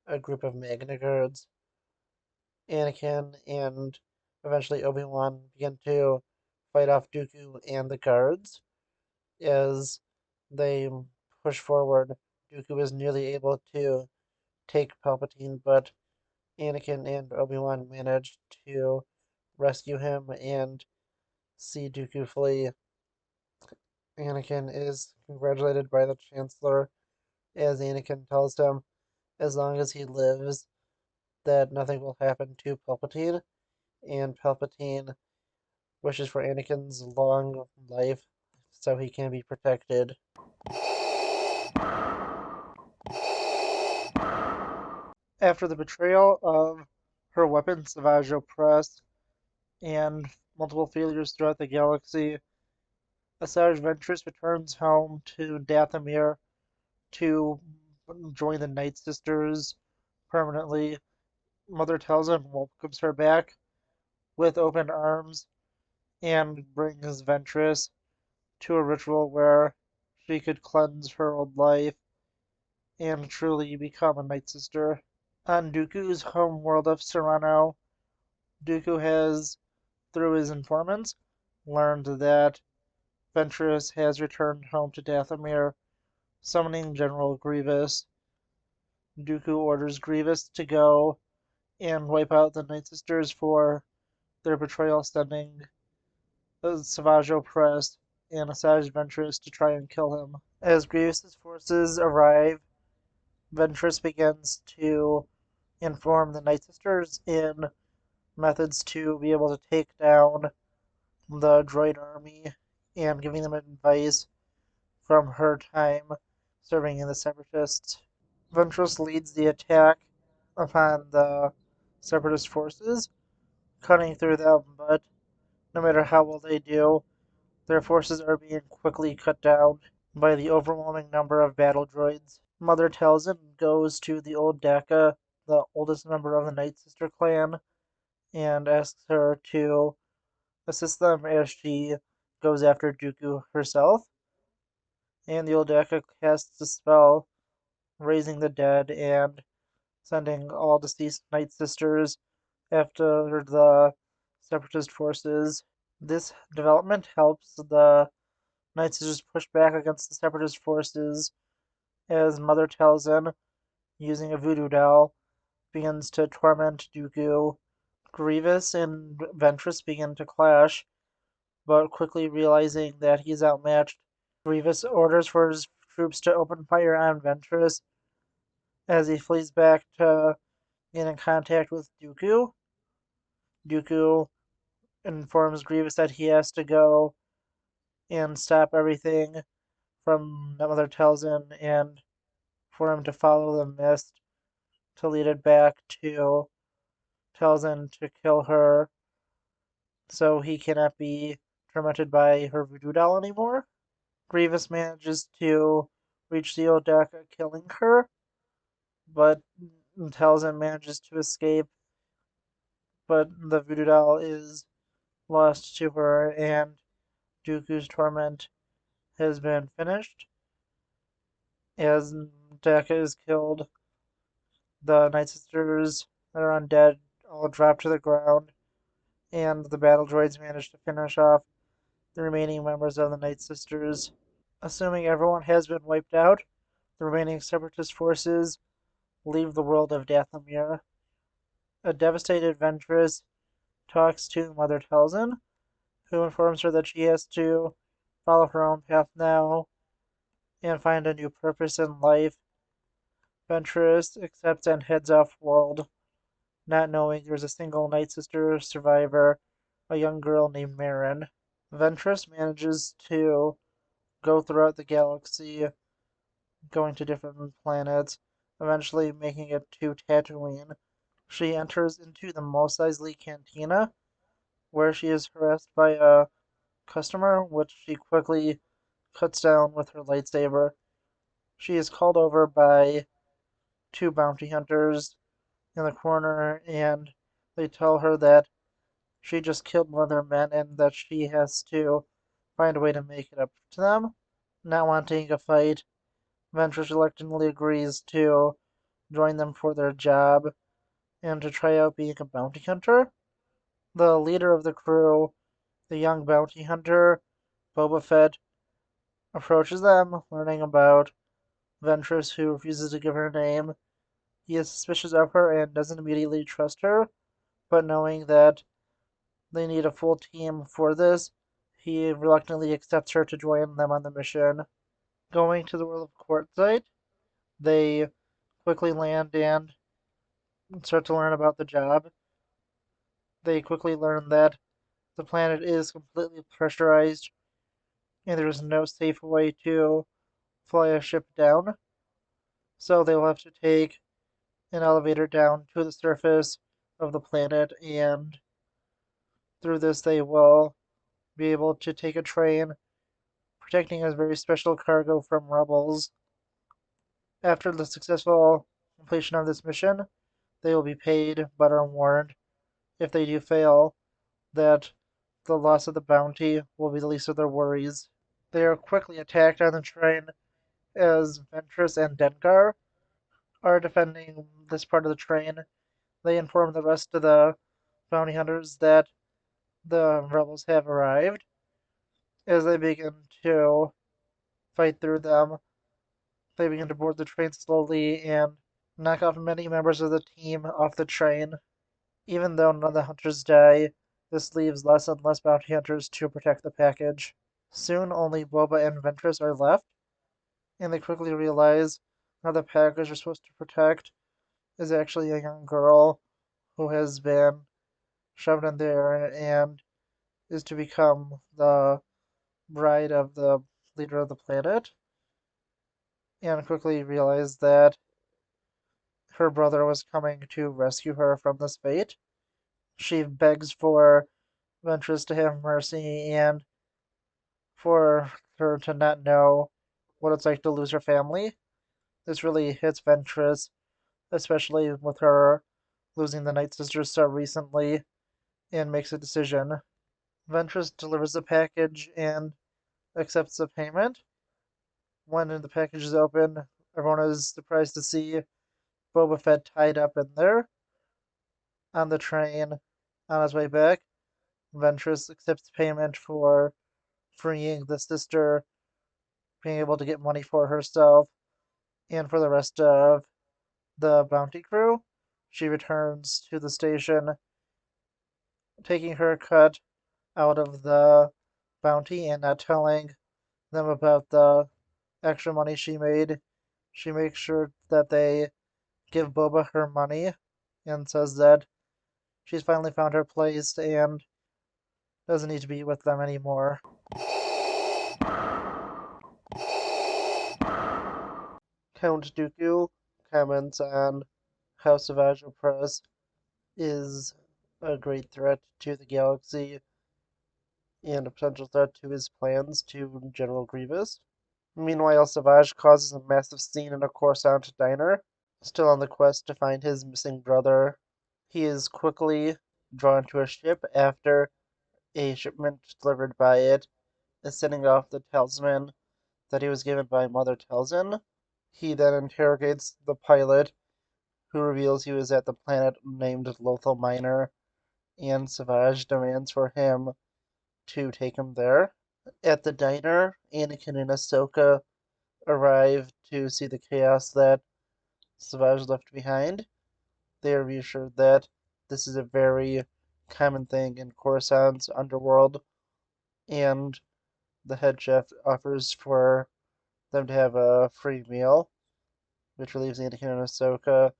a group of Magna Guards. Anakin and eventually Obi-Wan begin to fight off Dooku and the guards. As they push forward, Dooku is nearly able to take Palpatine, but Anakin and Obi-Wan manage to rescue him and see Dooku flee. Anakin is congratulated by the Chancellor, as Anakin tells him as long as he lives that nothing will happen to Palpatine, and Palpatine wishes for Anakin's long life so he can be protected. After the betrayal of her weapon, Savage Press, and multiple failures throughout the galaxy, Asajj Ventress returns home to Dathomir to join the Night Sisters permanently. Mother tells him welcomes her back with open arms and brings Ventress to a ritual where she could cleanse her old life and truly become a Night Sister. On Dooku's home world of Serrano, Dooku has, through his informants, learned that Ventress has returned home to Dathomir, summoning General Grievous. Dooku orders Grievous to go and wipe out the Night Sisters for their betrayal, sending the Savage Press and Asajj Ventress to try and kill him. As Grievous's forces arrive, Ventress begins to inform the Night Sisters in methods to be able to take down the droid army and giving them advice from her time serving in the Separatists. Ventress leads the attack upon the Separatist forces, cutting through them, but no matter how well they do, their forces are being quickly cut down by the overwhelming number of battle droids. Mother Talzin goes to the old Daka, the oldest member of the Night Sister clan, and asks her to assist them as she goes after Dooku herself. And the old Daka casts a spell, raising the dead and sending all deceased Night Sisters after the Separatist forces. This development helps the Night Sisters push back against the Separatist forces as Mother Talzin, using a voodoo doll, begins to torment Dooku. Grievous and Ventress begin to clash, but quickly realizing that he's outmatched, Grievous orders for his troops to open fire on Ventress as he flees back to get in contact with Dooku. Dooku informs Grievous that he has to go and stop everything from Mother Talzin and for him to follow the mist to lead it back to Talzin to kill her so he cannot be tormented by her voodoo doll anymore. Grievous manages to reach the Odaka, killing her, but Talzin manages to escape, but the voodoo doll is lost to her, and Dooku's torment has been finished. As Daka is killed, the Night Sisters that are undead all drop to the ground, and the battle droids manage to finish off the remaining members of the Night Sisters. Assuming everyone has been wiped out, the remaining Separatist forces leave the world of Dathomir. A devastated Ventress talks to Mother Talzin, who informs her that she has to follow her own path now and find a new purpose in life. Ventress accepts and heads off-world, not knowing there's a single Night Sister survivor, a young girl named Marin. Ventress manages to go throughout the galaxy, going to different planets, eventually making it to Tatooine. She enters into the Mos Eisley Cantina, where she is harassed by a customer, which she quickly cuts down with her lightsaber. She is called over by two bounty hunters in the corner, and they tell her that she just killed one of their men and that she has to find a way to make it up to them. Not wanting a fight, Ventress reluctantly agrees to join them for their job and to try out being a bounty hunter. The leader of the crew, the young bounty hunter, Boba Fett, approaches them, learning about Ventress, who refuses to give her name. He is suspicious of her and doesn't immediately trust her, but knowing that they need a full team for this, he reluctantly accepts her to join them on the mission. Going to the world of Quartzite, they quickly land and start to learn about the job. They quickly learn that the planet is completely pressurized and there is no safe way to fly a ship down. So they will have to take an elevator down to the surface of the planet, and through this they will be able to take a train, protecting a very special cargo from rebels. After the successful completion of this mission, they will be paid, but are warned, if they do fail, that the loss of the bounty will be the least of their worries. They are quickly attacked on the train as Ventress and Dengar are defending this part of the train. They inform the rest of the bounty hunters that the rebels have arrived. As they begin to fight through them, they begin to board the train slowly and knock off many members of the team off the train. Even though none of the hunters die, this leaves less and less bounty hunters to protect the package. Soon only Boba and Ventress are left, and they quickly realize how the package they're supposed to protect is actually a young girl who has been shoved in there and is to become the bride of the leader of the planet, and quickly realize that her brother was coming to rescue her from this fate. She begs for Ventress to have mercy and for her to not know what it's like to lose her family. This really hits Ventress, especially with her losing the Night Sisters so recently, and makes a decision. Ventress delivers the package and accepts the payment. When the package is open, everyone is surprised to see Boba Fett tied up in there on the train on his way back. Ventress accepts payment for freeing the sister, being able to get money for herself, and for the rest of the bounty crew. She returns to the station, taking her cut out of the bounty and not telling them about the extra money she made. She makes sure that they give Boba her money and says that she's finally found her place and doesn't need to be with them anymore. Count Dooku comments on how Savage Opress is a great threat to the galaxy and a potential threat to his plans to General Grievous. Meanwhile, Savage causes a massive scene in a Coruscant diner, still on the quest to find his missing brother. He is quickly drawn to a ship after a shipment delivered by it is sending off the talisman that he was given by Mother Talzin. He then interrogates the pilot, who reveals he was at the planet named Lothal Minor, and Savage demands for him to take him there. At the diner, Anakin and Ahsoka arrive to see the chaos that Savage left behind. They are reassured that this is a very common thing in Coruscant's underworld, and the head chef offers for them to have a free meal, which relieves Anakin and Ahsoka,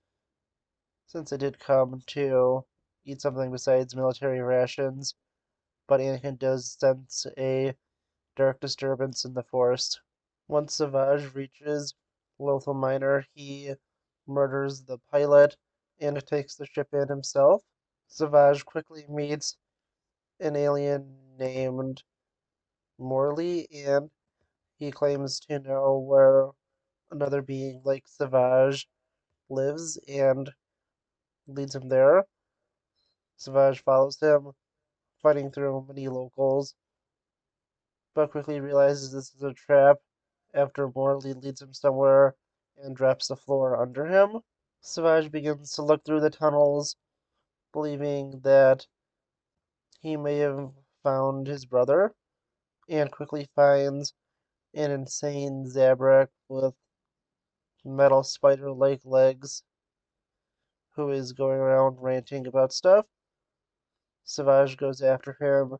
since they did come to eat something besides military rations. But Anakin does sense a dark disturbance in the Force. Once Savage reaches Lothal Minor, he murders the pilot and takes the ship in himself. Savage quickly meets an alien named Morley, and he claims to know where another being like Savage lives and leads him there. Savage follows him, fighting through many locals, but quickly realizes this is a trap after Morley leads him somewhere and drops the floor under him. Savage begins to look through the tunnels, believing that he may have found his brother, and quickly finds an insane Zabrak with metal spider-like legs who is going around ranting about stuff. Savage goes after him,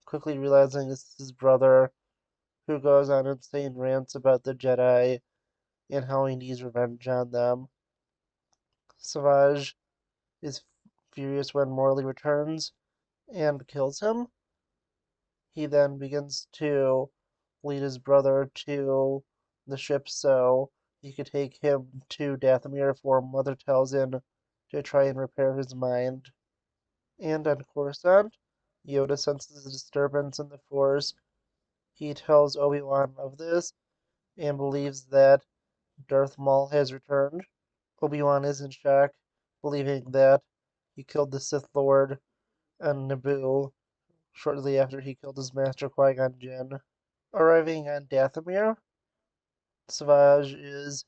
quickly realizing this is his brother, who goes on insane rants about the Jedi and how he needs revenge on them. Savage is furious when Morley returns and kills him. He then begins to lead his brother to the ship so he could take him to Dathomir for Mother Talzin to try and repair his mind. And on Coruscant, Yoda senses a disturbance in the Force. He tells Obi-Wan of this and believes that Darth Maul has returned. Obi-Wan is in shock, believing that he killed the Sith Lord on Naboo shortly after he killed his master Qui-Gon Jinn. Arriving on Dathomir, Savage is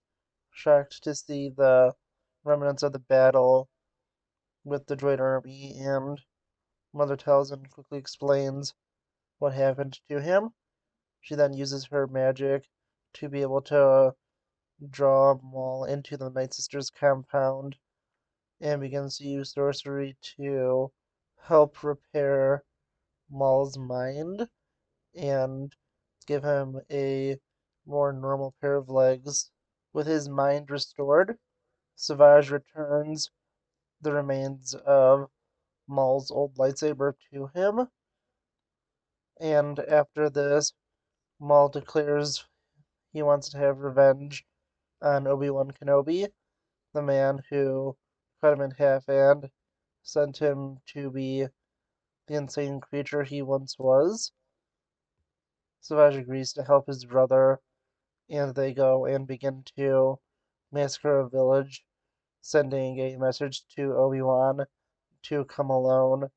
shocked to see the remnants of the battle with the droid army, and Mother Talzin quickly explains what happened to him. She then uses her magic to be able to draw Maul into the Night Sisters compound and begins to use sorcery to help repair Maul's mind and give him a more normal pair of legs. With his mind restored, Savage returns the remains of Maul's old lightsaber to him, and after this, Maul declares he wants to have revenge on Obi-Wan Kenobi, the man who cut him in half and sent him to be the insane creature he once was. Savage agrees to help his brother, and they go and begin to massacre a village, sending a message to Obi-Wan to come alone.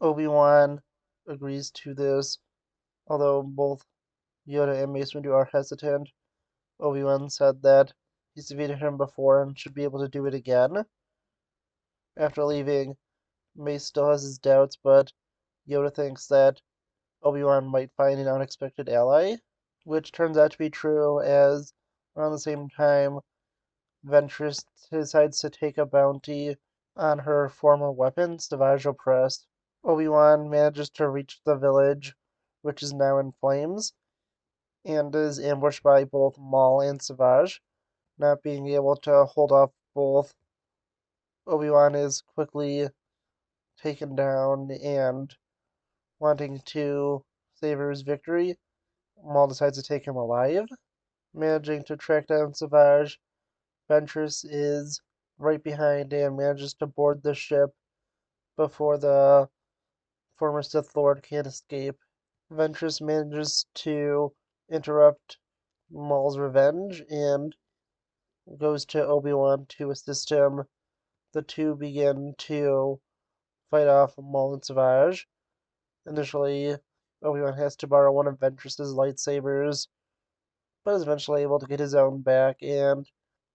Obi-Wan agrees to this, although both Yoda and Mace Windu are hesitant. Obi-Wan said that he's defeated him before and should be able to do it again. After leaving, Mace still has his doubts, but Yoda thinks that Obi-Wan might find an unexpected ally, which turns out to be true, as around the same time, Ventress decides to take a bounty on her former weapon, Stavaggio Press. Obi-Wan manages to reach the village, which is now in flames, and is ambushed by both Maul and Savage. Not being able to hold off both, Obi-Wan is quickly taken down, and wanting to savor his victory, Maul decides to take him alive. Managing to track down Savage, Ventress is right behind and manages to board the ship before the former Sith Lord can't escape. Ventress manages to interrupt Maul's revenge and goes to Obi-Wan to assist him. The two begin to fight off Maul and Savage. Initially, Obi-Wan has to borrow one of Ventress's lightsabers, but is eventually able to get his own back, and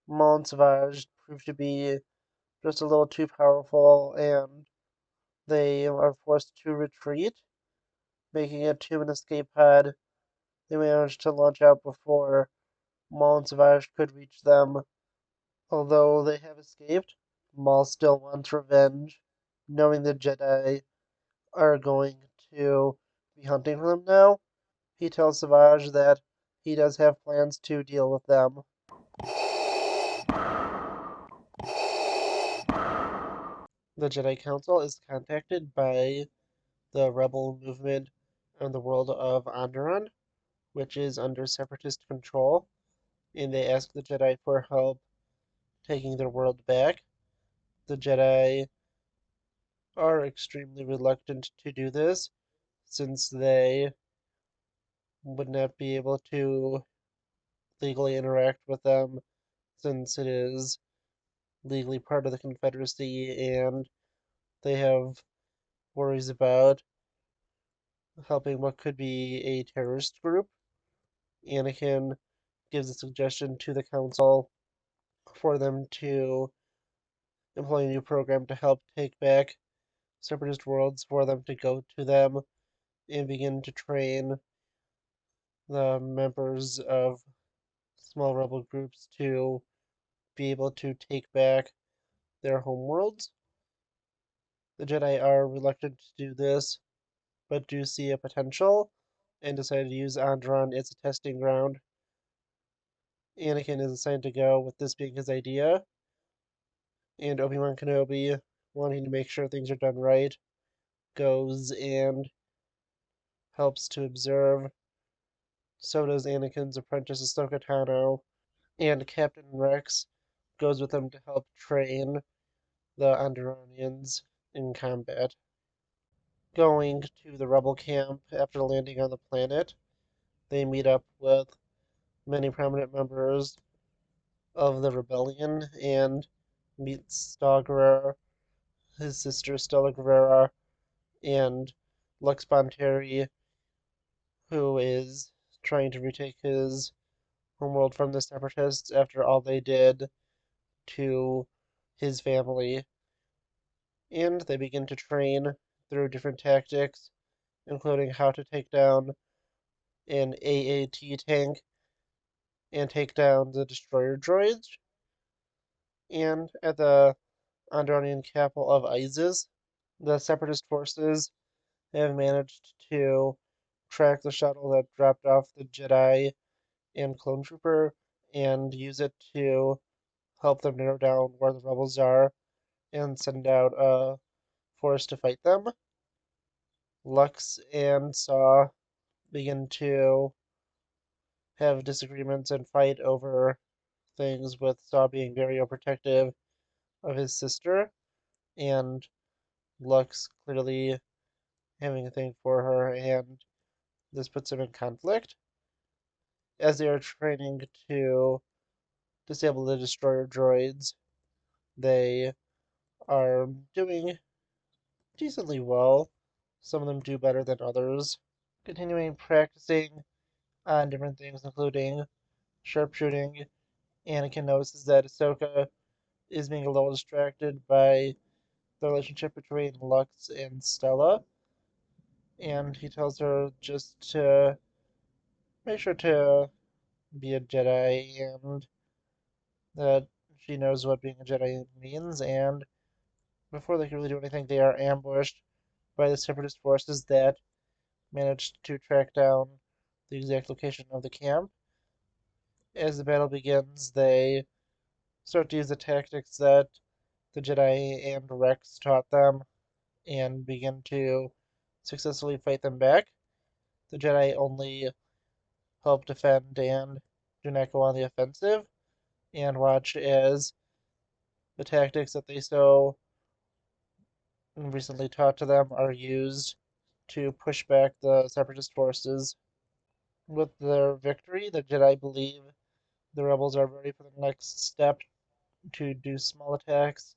Maul and Savage prove to be just a little too powerful, and they are forced to retreat, making it to an escape pod. They manage to launch out before Maul and Savage could reach them. Although they have escaped, Maul still wants revenge, knowing the Jedi are going to be hunting for them now. He tells Savage that he does have plans to deal with them. The Jedi Council is contacted by the rebel movement in the world of Onderon, which is under separatist control, and they ask the Jedi for help taking their world back. The Jedi are extremely reluctant to do this, since they would not be able to legally interact with them, since it is legally part of the Confederacy, and they have worries about helping what could be a terrorist group. Anakin gives a suggestion to the Council for them to employ a new program to help take back separatist worlds, for them to go to them and begin to train the members of small rebel groups to be able to take back their homeworlds. The Jedi are reluctant to do this, but do see a potential and decide to use Onderon as a testing ground. Anakin is assigned to go, with this being his idea, and Obi-Wan Kenobi, wanting to make sure things are done right, goes and helps to observe. So does Anakin's apprentice Ahsoka Tano, and Captain Rex goes with them to help train the Onderonians in combat. Going to the rebel camp after landing on the planet, they meet up with many prominent members of the rebellion and meet Saw Gerrera, his sister Stella Gerrera, and Lux Bonteri, who is trying to retake his homeworld from the Separatists after all they did to his family. And they begin to train through different tactics, including how to take down an AAT tank and take down the destroyer droids. And at the Onderonian capital of Isis, the Separatist forces have managed to track the shuttle that dropped off the Jedi and Clone Trooper and use it to help them narrow down where the rebels are and send out a force to fight them. Lux and Saw begin to have disagreements and fight over things, with Saw being very overprotective of his sister, and Lux clearly having a thing for her, and this puts him in conflict. As they are training to disable the destroyer droids, they are doing decently well. Some of them do better than others. Continuing practicing on different things, including sharpshooting, Anakin notices that Ahsoka is being a little distracted by the relationship between Lux and Stella, and he tells her just to make sure to be a Jedi and that she knows what being a Jedi means, and before they can really do anything, they are ambushed by the Separatist forces that managed to track down the exact location of the camp. As the battle begins, they start to use the tactics that the Jedi and Rex taught them and begin to successfully fight them back. The Jedi only help defend and do not go on the offensive, and watch as the tactics that they so recently taught to them are used to push back the Separatist forces. With their victory, the Jedi believe the rebels are ready for the next step to do small attacks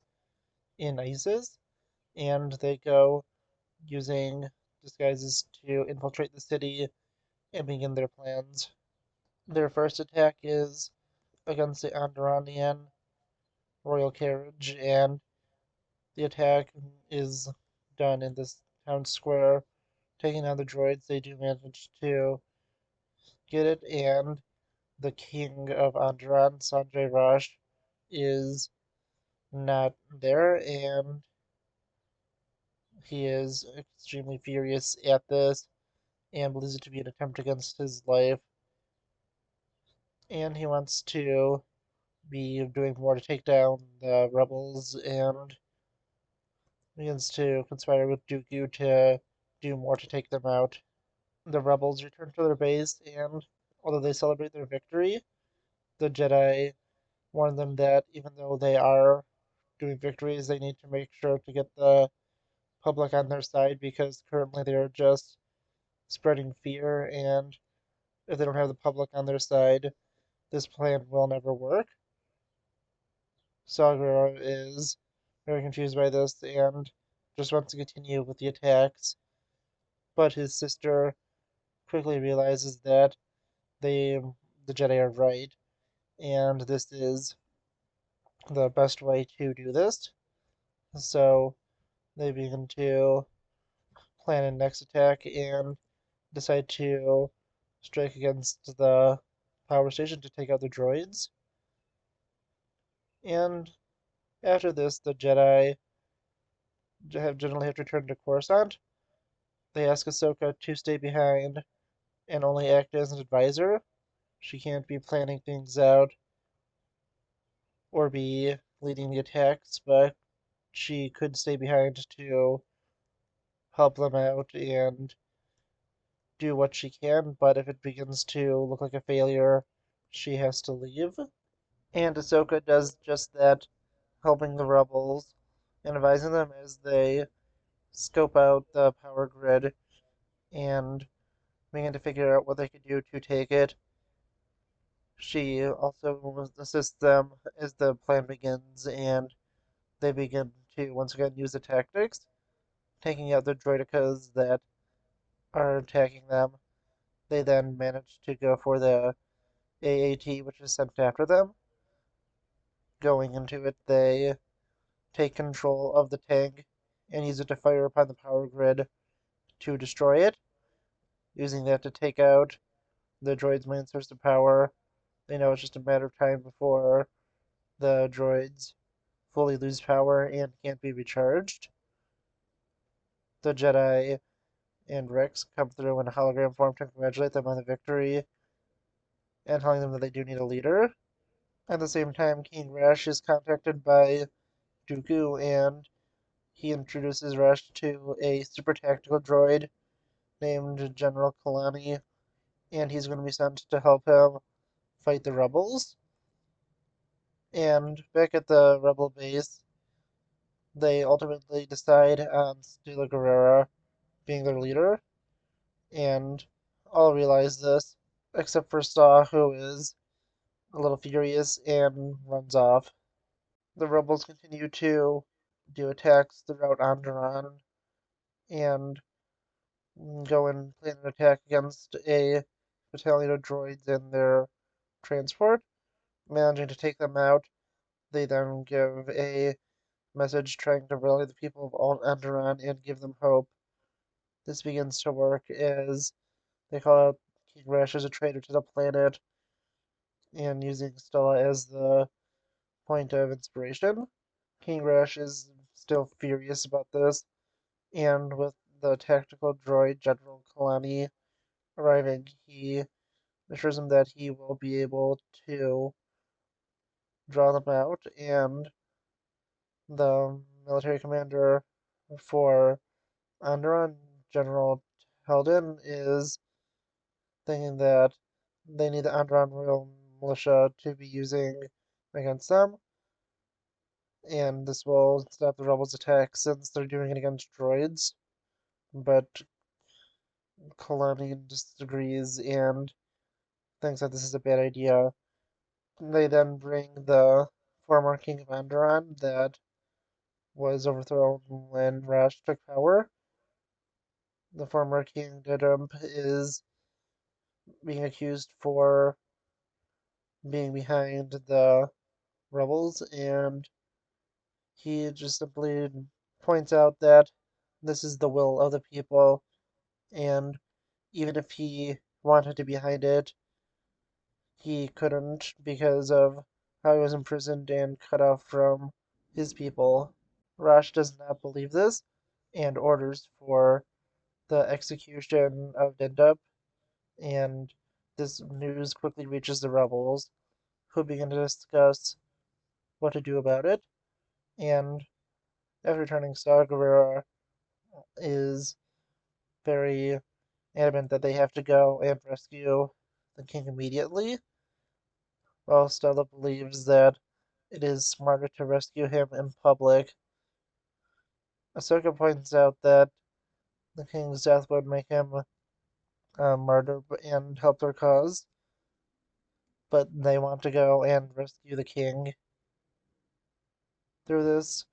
in ISIS, and they go using disguises to infiltrate the city and begin their plans. Their first attack is against the Onderonian royal carriage, and the attack is done in this town square. Taking down the droids, they do manage to get it, and the king of Onderon, Sanjay Rush, is not there, and he is extremely furious at this and believes it to be an attempt against his life. And he wants to be doing more to take down the rebels and begins to conspire with Dooku to do more to take them out. The rebels return to their base, and although they celebrate their victory, the Jedi warn them that even though they are doing victories, they need to make sure to get the public on their side because currently they are just spreading fear, and if they don't have the public on their side, this plan will never work. Sagra is very confused by this and just wants to continue with the attacks, but his sister quickly realizes that they, the Jedi, are right, and this is the best way to do this. So they begin to plan a next attack and decide to strike against the power station to take out the droids. And after this, the Jedi generally have to return to Coruscant. They ask Ahsoka to stay behind and only act as an advisor. She can't be planning things out or be leading the attacks, but she could stay behind to help them out and do what she can. But if it begins to look like a failure, she has to leave. And Ahsoka does just that, helping the rebels and advising them as they scope out the power grid and begin to figure out what they could do to take it. She also assists them as the plan begins, and they begin to once again use the tactics, taking out the droidicas that are attacking them. They then manage to go for the AAT, which is sent after them. Going into it, they take control of the tank and use it to fire upon the power grid to destroy it, using that to take out the droid's main source of power. They know it's just a matter of time before the droids fully lose power and can't be recharged. The Jedi and Rex come through in a hologram form to congratulate them on the victory and telling them that they do need a leader. At the same time, King Rash is contacted by Dooku, and he introduces Rash to a super tactical droid named General Kalani, and he's going to be sent to help him fight the rebels. And back at the rebel base, they ultimately decide on Stila Guerrera being their leader, and all realize this, except for Saw, who is a little furious and runs off. The rebels continue to do attacks throughout Onderon and go and plan an attack against a battalion of droids in their transport, managing to take them out. They then give a message trying to rally the people of Onderon and give them hope. This begins to work as they call out King Rash as a traitor to the planet and using Stella as the point of inspiration. King Rash is still furious about this, and with the tactical droid General Kalani arriving, he assures him that he will be able to draw them out, and the military commander for Onderon, General Helden, is thinking that they need the Onderon Royal Militia to be using against them, and this will stop the rebels' attacks since they're doing it against droids. But Kalani disagrees and thinks that this is a bad idea. They then bring the former king of Onderon that was overthrown when Rash took power. The former king Didump is being accused for being behind the rebels, and he just simply points out that this is the will of the people, and even if he wanted to be behind it, he couldn't because of how he was imprisoned and cut off from his people. Rash does not believe this and orders for the execution of Dindup, and this news quickly reaches the rebels, who begin to discuss what to do about it. And after returning, Zygerrian is very adamant that they have to go and rescue the king immediately, while Stella believes that it is smarter to rescue him in public. Ahsoka points out that the king's death would make him a martyr and help their cause, but they want to go and rescue the king. Through this,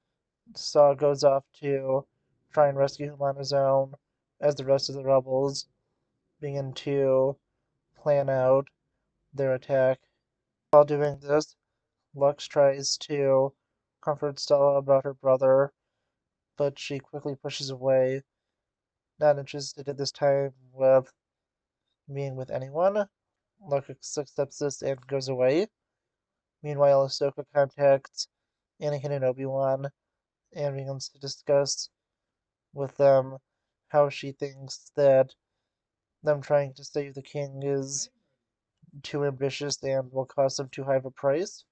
Saw goes off to try and rescue him on his own, as the rest of the rebels begin to plan out their attack. While doing this, Lux tries to comfort Stella about her brother, but she quickly pushes away, not interested at this time with being with anyone. Lux accepts this and goes away. Meanwhile, Ahsoka contacts Anakin and Obi-Wan and begins to discuss with them how she thinks that them trying to save the king is too ambitious and will cost them too high of a price.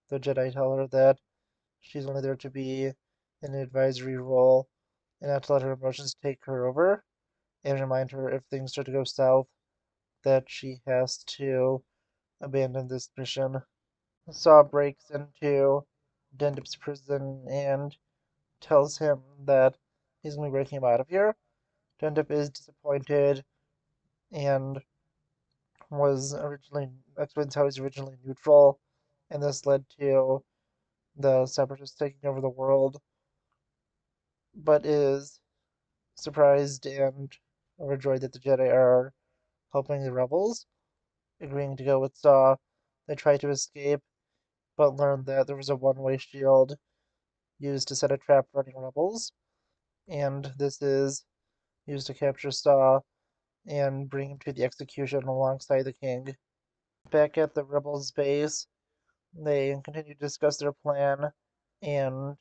The Jedi tell her that she's only there to be in an advisory role and not to let her emotions take her over, and remind her if things start to go south that she has to abandon this mission. Saw breaks into Dendip's prison and tells him that he's going to be breaking him out of here. Dendip is disappointed and explains how he's originally neutral, and this led to the Separatists taking over the world, but is surprised and overjoyed that the Jedi are helping the rebels. Agreeing to go with Saw, they try to escape, but learn that there was a one-way shield used to set a trap for running rebels, and this is used to capture Saw and bring him to the execution alongside the king. Back at the rebels' base, they continue to discuss their plan, and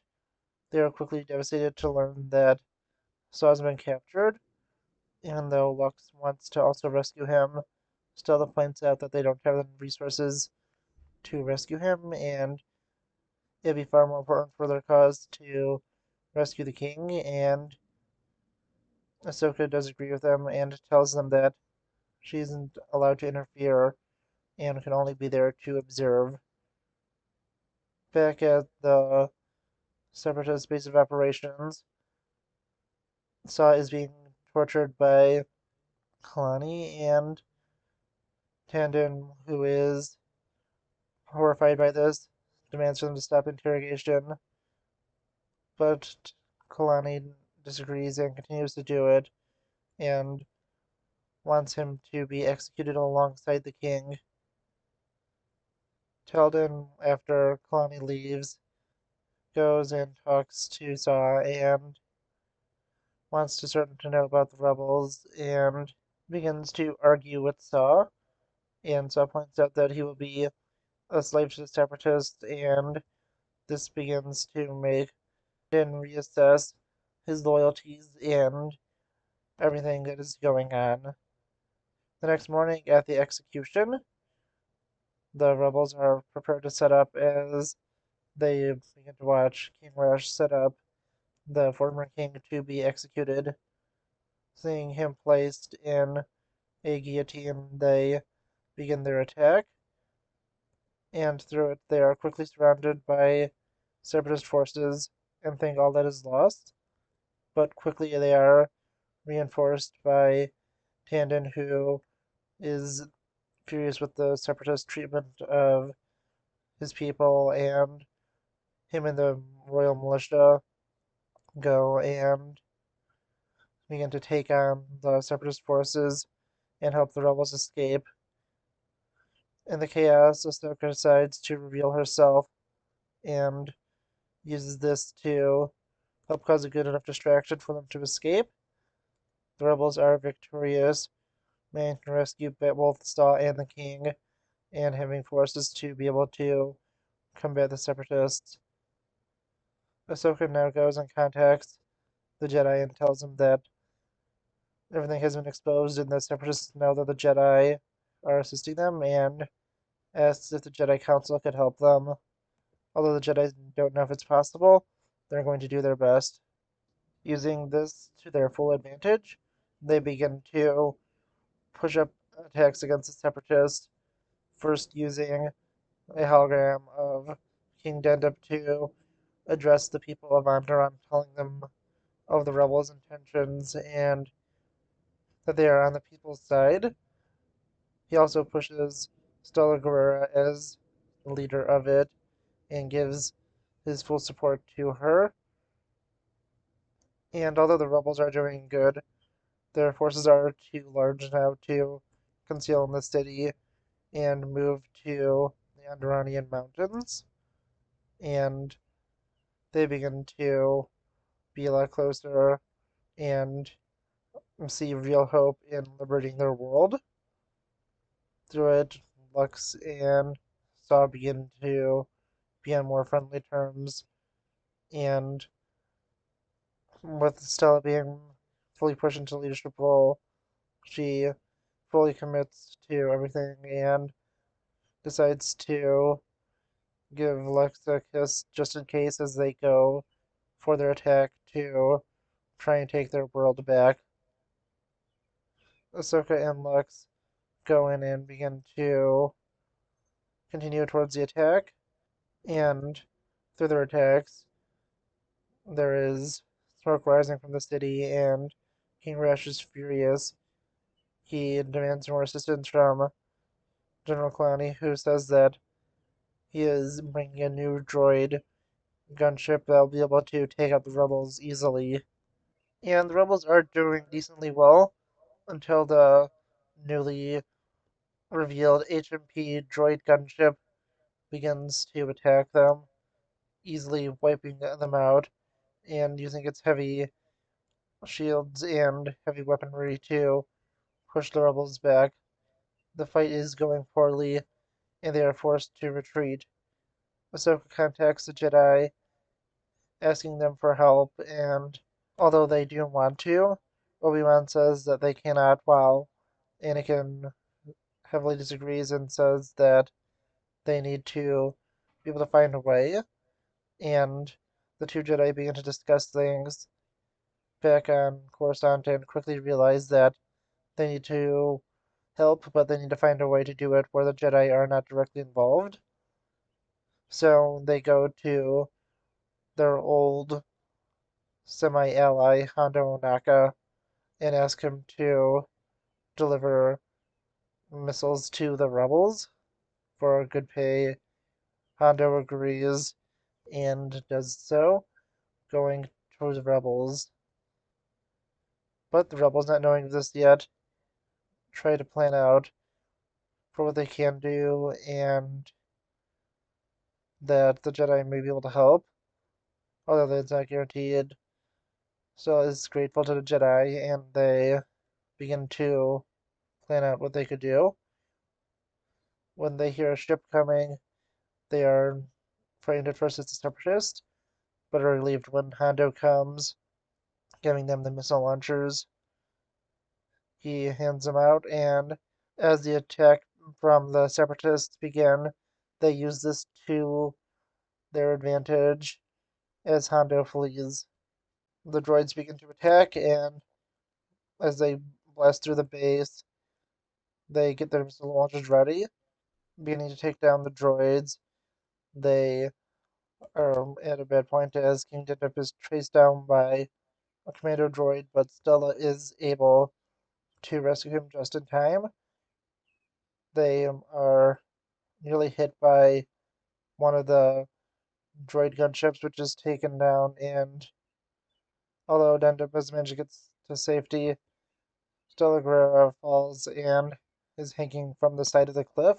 they are quickly devastated to learn that Saw has been captured. Even though Lux wants to also rescue him, Stella points out that they don't have the resources to rescue him, and it'd be far more important for their cause to rescue the king, and Ahsoka does agree with them and tells them that she isn't allowed to interfere and can only be there to observe. Back at the Separatist base of operations, Saw is being tortured by Kalani, and Tandon, who is horrified by this, demands for them to stop interrogation, but Kalani disagrees and continues to do it, and wants him to be executed alongside the king. Teldon, after Kalani leaves, goes and talks to Saw and wants to start to know about the rebels and begins to argue with Saw. And Saw points out that he will be a slave to the Separatists, and this begins to make him reassess his loyalties and everything that is going on. The next morning at the execution, the rebels are prepared to set up as they begin to watch King Rash set up the former king to be executed. Seeing him placed in a guillotine, they begin their attack, and through it they are quickly surrounded by separatist forces and think all that is lost. But quickly they are reinforced by Tandon, who is furious with the separatist treatment of his people, and him and the royal militia go and begin to take on the separatist forces and help the rebels escape. In the chaos, Ahsoka decides to reveal herself and uses this to help cause a good enough distraction for them to escape. The rebels are victorious, managing to rescue both Saw and the king, and having forces to be able to combat the separatists. Ahsoka now goes and contacts the Jedi and tells them that everything has been exposed and the separatists know that the Jedi are assisting them, and asks if the Jedi Council could help them. Although the Jedi don't know if it's possible, they're going to do their best. Using this to their full advantage, they begin to push up attacks against the separatists, first using a hologram of King Dendeb to address the people of Onderon, telling them of the rebels' intentions and that they are on the people's side. He also pushes Stella Guerrera as the leader of it and gives his full support to her. And although the rebels are doing good, their forces are too large now to conceal in the city and move to the Onderonian mountains. And they begin to be a lot closer and see real hope in liberating their world. Through it, Lux and Saw begin to be on more friendly terms, and with Stella being fully pushed into leadership role, she fully commits to everything and decides to give Lux a kiss just in case as they go for their attack to try and take their world back. Ahsoka and Lux go in and begin to continue towards the attack, and through their attacks, there is smoke rising from the city, and King Rash is furious. He demands more assistance from General Clowney, who says that he is bringing a new droid gunship that will be able to take out the rebels easily. And the rebels are doing decently well until the newly revealed HMP droid gunship begins to attack them, easily wiping them out and using its heavy shields and heavy weaponry to push the rebels back. The fight is going poorly, and they are forced to retreat. Ahsoka contacts the Jedi, asking them for help, and although they do want to, Obi-Wan says that they cannot, while Anakin heavily disagrees and says that they need to be able to find a way, and the two Jedi begin to discuss things back on Coruscant and quickly realize that they need to help, but they need to find a way to do it where the Jedi are not directly involved. So they go to their old semi-ally, Hondo Ohnaka, and ask him to deliver missiles to the rebels for good pay. Hondo agrees and does so, going towards the rebels. But the rebels, not knowing this yet, try to plan out for what they can do and that the Jedi may be able to help, although that's not guaranteed. So is grateful to the Jedi, and they begin to plan out what they could do. When they hear a ship coming, they are frightened at first it's a separatist, but are relieved when Hondo comes, giving them the missile launchers. He hands them out, and as the attack from the separatists begin, they use this to their advantage as Hondo flees. The droids begin to attack, and as they blast through the base, they get their missile launchers ready, beginning to take down the droids. They are at a bad point as King Dendeb is chased down by a commando droid, but Stella is able to rescue him just in time. They are nearly hit by one of the droid gunships, which is taken down, and although Dendam has managed to get to safety, Stella Guerrera falls and is hanging from the side of the cliff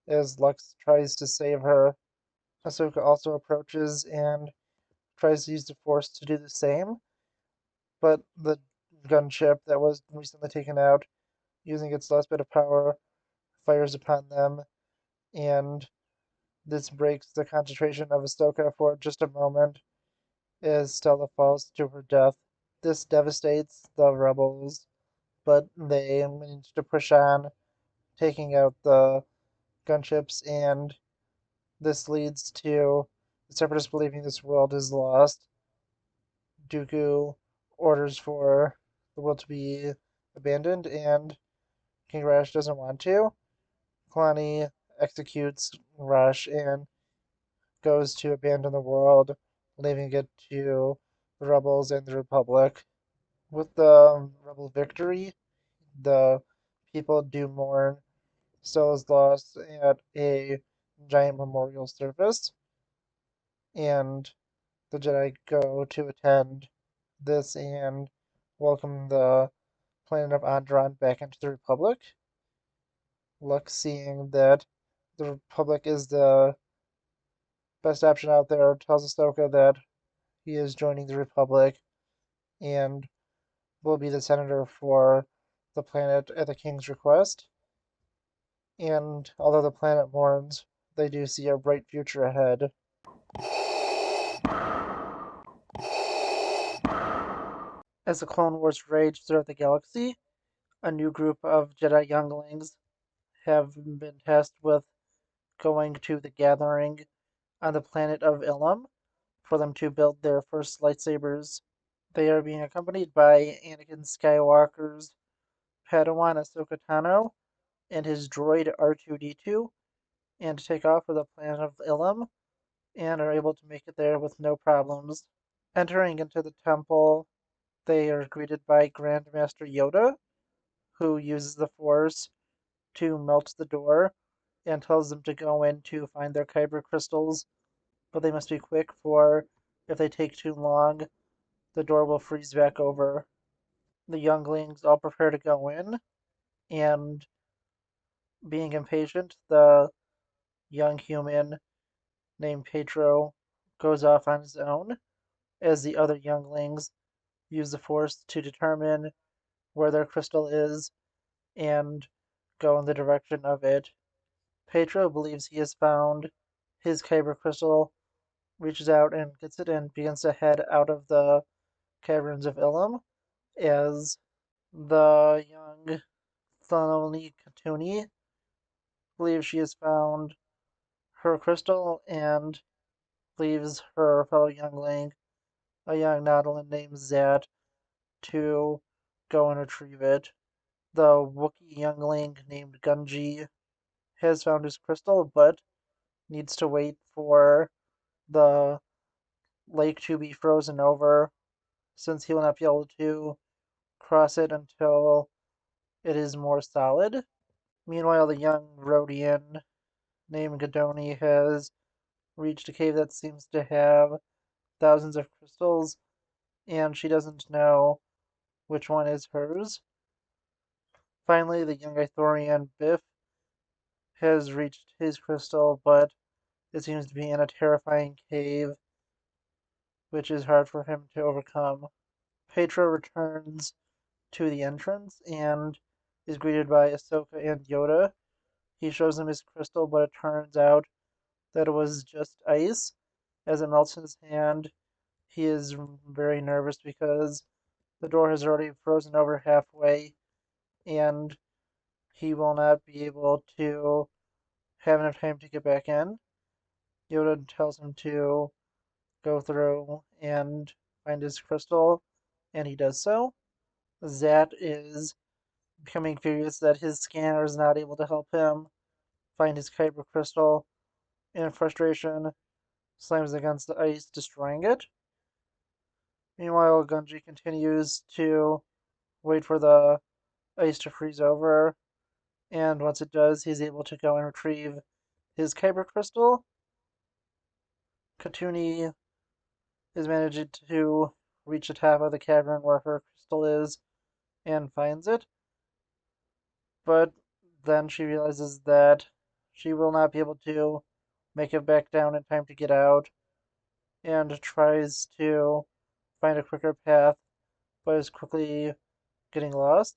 as Lux tries to save her. Ahsoka also approaches and tries to use the Force to do the same, but the gunship that was recently taken out, using its last bit of power, fires upon them, and this breaks the concentration of Ahsoka for just a moment as Stella falls to her death. This devastates the rebels, but they manage to push on, taking out the gunships, and this leads to the Separatists believing this world is lost. Dooku orders for the world to be abandoned, and King Rash doesn't want to. Kalani executes Rash and goes to abandon the world, leaving it to the rebels and the Republic. With the rebel victory, the people do mourn Stella's loss at a giant memorial service, and the Jedi go to attend this and welcome the planet of Onderon back into the Republic. Lux, seeing that the Republic is the best option out there, tells Ahsoka that he is joining the Republic and will be the senator for the planet at the King's request. And although the planet mourns, they do see a bright future ahead. As the Clone Wars rage throughout the galaxy, a new group of Jedi younglings have been tasked with going to the gathering on the planet of Ilum for them to build their first lightsabers. They are being accompanied by Anakin Skywalker's Padawan Ahsoka Tano and his droid R2-D2, and take off for the planet of Ilum, and are able to make it there with no problems. Entering into the temple, they are greeted by Grandmaster Yoda, who uses the Force to melt the door and tells them to go in to find their kyber crystals, but they must be quick, for if they take too long, the door will freeze back over. The younglings all prepare to go in, and being impatient, the young human named Pedro goes off on his own, as the other younglings use the Force to determine where their crystal is and go in the direction of it. Pedro believes he has found his kyber crystal, reaches out and gets it, and begins to head out of the caverns of Ilum, as the young Thaloni Katuni believes she has found her crystal and leaves her fellow youngling, a young Nautolan named Zat, to go and retrieve it. The Wookiee youngling named Gunji has found his crystal, but needs to wait for the lake to be frozen over, since he will not be able to cross it until it is more solid. Meanwhile, the young Rhodian named Gadoni has reached a cave that seems to have thousands of crystals, and she doesn't know which one is hers. Finally, the young Ithorian Biff has reached his crystal, but it seems to be in a terrifying cave, which is hard for him to overcome. Pedro returns to the entrance and is greeted by Ahsoka and Yoda. He shows him his crystal, but it turns out that it was just ice. As it melts in his hand, he is very nervous because the door has already frozen over halfway, and he will not be able to have enough time to get back in. Yoda tells him to go through and find his crystal, and he does so. Zat is becoming furious that his scanner is not able to help him find his kyber crystal. In frustration, slams against the ice, destroying it. Meanwhile, Gunji continues to wait for the ice to freeze over, and once it does, he's able to go and retrieve his Kyber crystal. Katuni is managing to reach the top of the cavern where her crystal is and finds it, but then she realizes that she will not be able to make it back down in time to get out, and tries to find a quicker path, but is quickly getting lost.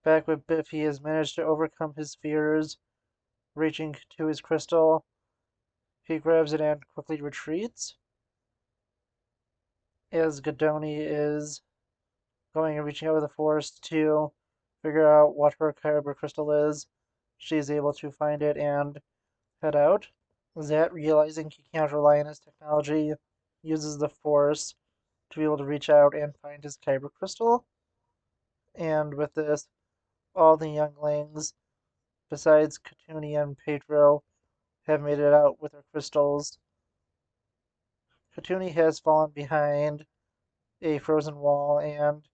Back with Biff, he has managed to overcome his fears, reaching to his crystal. He grabs it and quickly retreats. As Godoni is going and reaching out of the forest to figure out what her kyber crystal is, she's able to find it and head out. Zat, realizing he can't rely on his technology, uses the force to be able to reach out and find his kyber crystal. And with this, all the younglings, besides Katuni and Pedro, have made it out with their crystals. Katuni has fallen behind a frozen wall and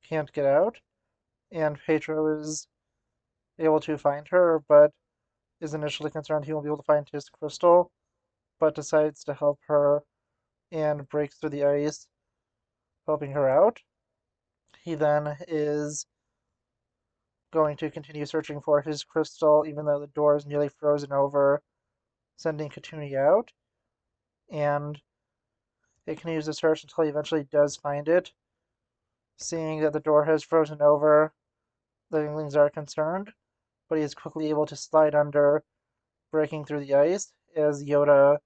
can't get out, and Pedro is able to find her, but is initially concerned he won't be able to find his crystal, but decides to help her and breaks through the ice, helping her out. He then is going to continue searching for his crystal, even though the door is nearly frozen over, sending Katuni out, and it continues to search until he eventually does find it. Seeing that the door has frozen over, the younglings are concerned, but he is quickly able to slide under, breaking through the ice, as Yoda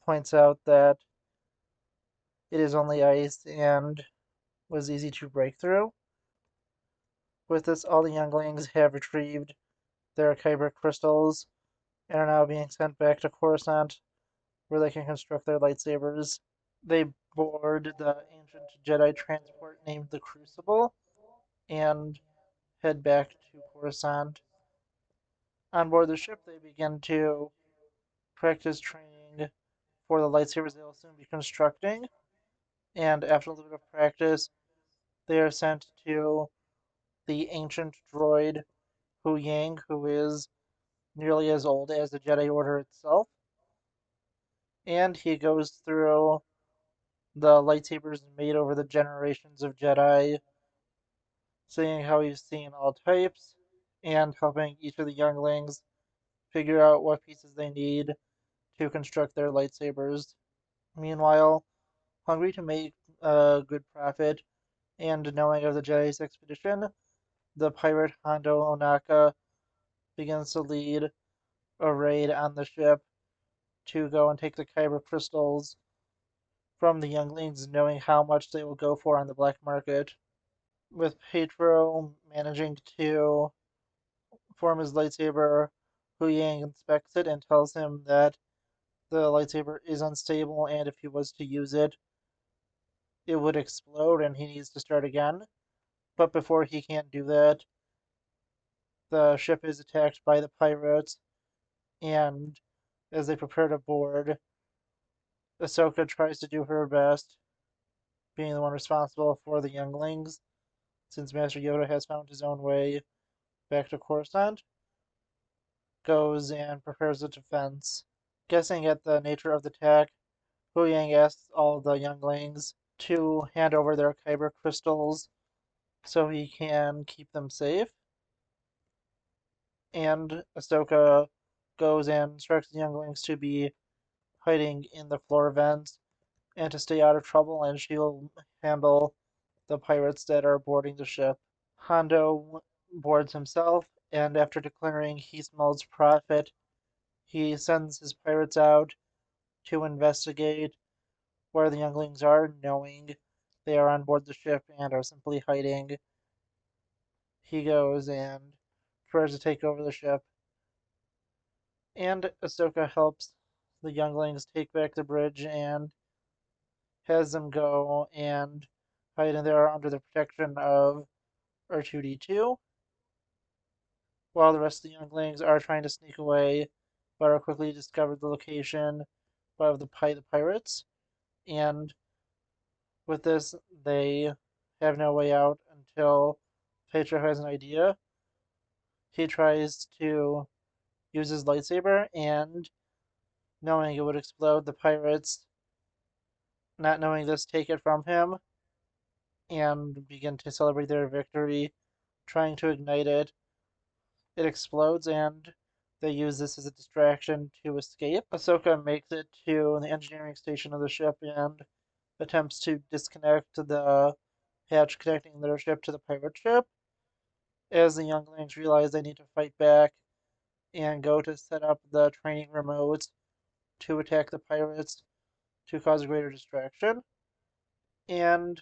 points out that it is only ice and was easy to break through. With this, all the younglings have retrieved their kyber crystals and are now being sent back to Coruscant, where they can construct their lightsabers. They board the ancient Jedi transport named the Crucible and head back to Coruscant. On board the ship, they begin to practice training for the lightsabers they will soon be constructing, and after a little bit of practice, they are sent to the ancient droid Hu Yang, who is nearly as old as the Jedi Order itself, and he goes through the lightsabers made over the generations of Jedi, seeing how he's seen all types, and helping each of the younglings figure out what pieces they need to construct their lightsabers. Meanwhile, hungry to make a good profit and knowing of the Jedi's expedition, the pirate Hondo Onaka begins to lead a raid on the ship to go and take the kyber crystals from the younglings, knowing how much they will go for on the black market. With Pedro managing to form his lightsaber, Hu Yang inspects it and tells him that the lightsaber is unstable and if he was to use it, it would explode and he needs to start again. But before he can do that, the ship is attacked by the pirates, and as they prepare to board, Ahsoka tries to do her best, being the one responsible for the younglings, since Master Yoda has found his own way back to Coruscant, goes and prepares a defense. Guessing at the nature of the attack, Hu Yang asks all of the younglings to hand over their kyber crystals so he can keep them safe. And Ahsoka goes and instructs the younglings to be hiding in the floor vents and to stay out of trouble, and she'll handle the pirates that are boarding the ship. Hondo boards himself, and after declaring he smells profit, he sends his pirates out to investigate where the younglings are, knowing they are on board the ship and are simply hiding. He goes and tries to take over the ship, and Ahsoka helps the younglings take back the bridge and has them go and hide in there under the protection of R2D2, while the rest of the younglings are trying to sneak away, but are quickly discovered the location of the pirates, and with this, they have no way out until Pedro has an idea. He tries to use his lightsaber, and knowing it would explode, the pirates, not knowing this, take it from him and begin to celebrate their victory, trying to ignite it. It explodes, and they use this as a distraction to escape. Ahsoka makes it to the engineering station of the ship and attempts to disconnect the hatch connecting their ship to the pirate ship. As the younglings realize they need to fight back and go to set up the training remotes to attack the pirates to cause a greater distraction. And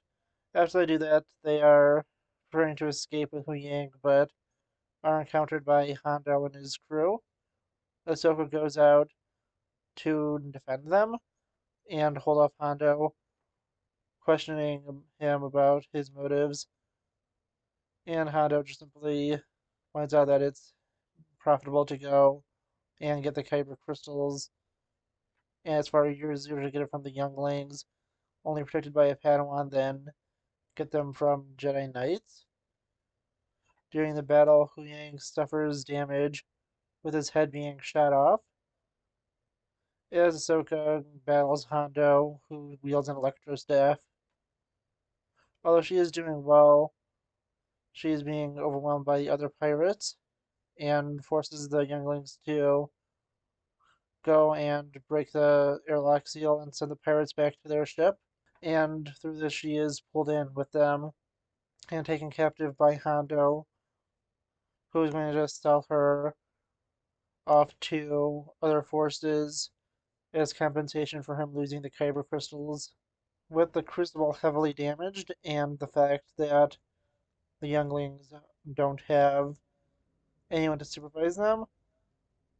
after they do that, they are trying to escape with Huyang, but are encountered by Hondo and his crew. Ahsoka goes out to defend them and hold off Hondo, questioning him about his motives. And Hondo just simply points out that it's profitable to go and get the kyber crystals, and it's far easier to get it from the younglings, only protected by a Padawan, than get them from Jedi Knights. During the battle, Huyang suffers damage with his head being shot off. As Ahsoka battles Hondo, who wields an electro staff. Although she is doing well, she is being overwhelmed by the other pirates and forces the younglings to go and break the airlock seal and send the pirates back to their ship. And through this, she is pulled in with them and taken captive by Hondo, who is going to just sell her off to other forces as compensation for him losing the kyber crystals. With the crucible heavily damaged and the fact that the younglings don't have anyone to supervise them,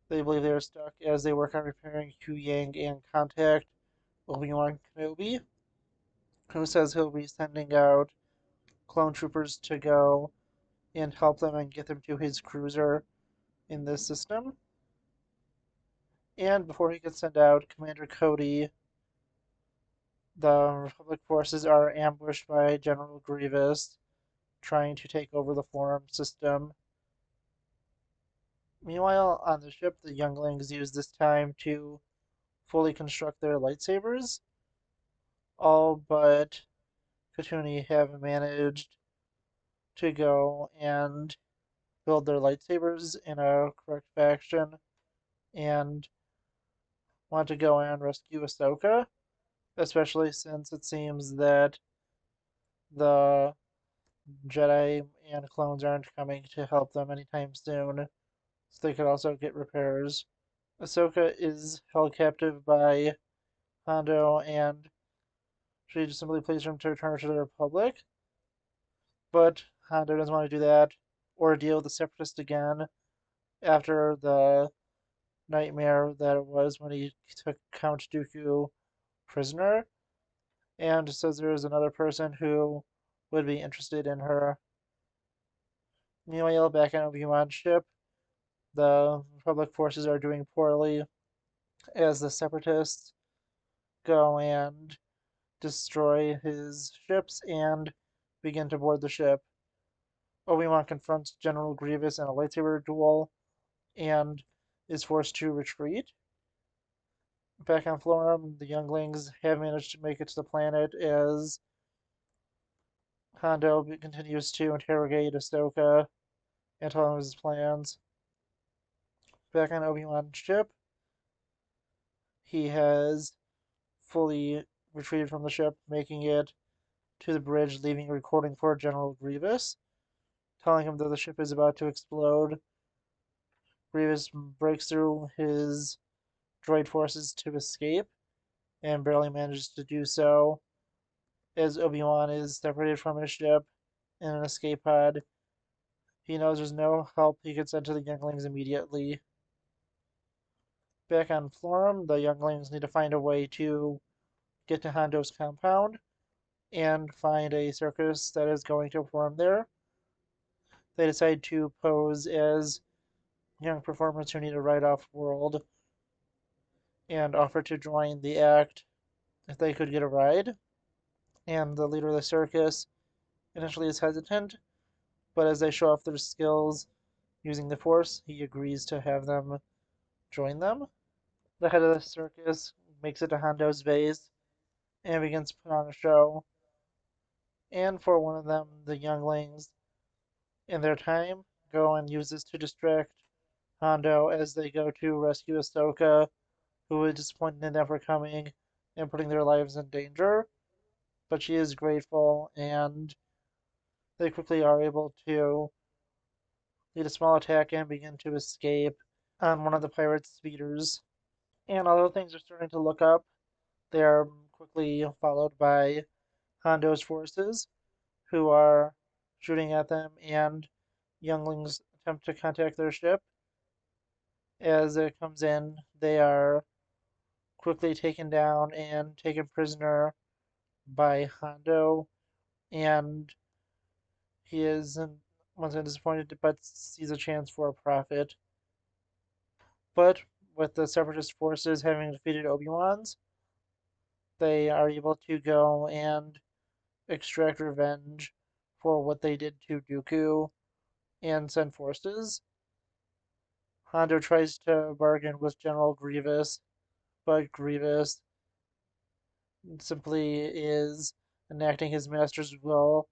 they believe they are stuck as they work on repairing Huyang and contact Obi-Wan Kenobi, who says he'll be sending out clone troopers to go and help them and get them to his cruiser in this system. And before he gets sent out, Commander Cody, the Republic forces are ambushed by General Grievous, trying to take over the forum system. Meanwhile, on the ship, the younglings use this time to fully construct their lightsabers. All but Katuni have managed to go and build their lightsabers in a correct fashion and want to go and rescue Ahsoka, especially since it seems that the Jedi and clones aren't coming to help them anytime soon, so they could also get repairs. Ahsoka is held captive by Hondo, and she just simply pleads for him to return her to the Republic. But Hondo doesn't want to do that or deal with the Separatists again after the nightmare that it was when he took Count Dooku prisoner, and says there is another person who would be interested in her. Meanwhile, back on Obi-Wan's ship, the Republic forces are doing poorly as the Separatists go and destroy his ships and begin to board the ship. Obi-Wan confronts General Grievous in a lightsaber duel and is forced to retreat. Back on Florum, the younglings have managed to make it to the planet as Hondo continues to interrogate Ahsoka and tell him his plans. Back on Obi-Wan's ship, he has fully retreated from the ship, making it to the bridge, leaving a recording for General Grievous, telling him that the ship is about to explode. Grievous breaks through his droid forces to escape and barely manages to do so as Obi-Wan is separated from his ship in an escape pod. He knows there's no help he can send to the younglings immediately. Back on Florum, the younglings need to find a way to get to Hondo's compound and find a circus that is going to perform there. They decide to pose as young performers who need a ride off world and offer to join the act if they could get a ride. And the leader of the circus initially is hesitant, but as they show off their skills using the Force, he agrees to have them join them. The head of the circus makes it to Hondo's base and begins to put on a show. And for one of them, the younglings, in their time, go and use this to distract Hondo as they go to rescue Ahsoka, who is disappointed in them for coming and putting their lives in danger. But she is grateful, and they quickly are able to lead a small attack and begin to escape on one of the pirates' speeders. And although things are starting to look up, they are quickly followed by Hondo's forces, who are shooting at them, and younglings attempt to contact their ship. As it comes in, they are quickly taken down and taken prisoner by Hondo, and he is once again disappointed but sees a chance for a profit. But with the Separatist forces having defeated Obi-Wan's, they are able to go and extract revenge for what they did to Dooku and send forces. Hondo tries to bargain with General Grievous, but Grievous simply is enacting his master's will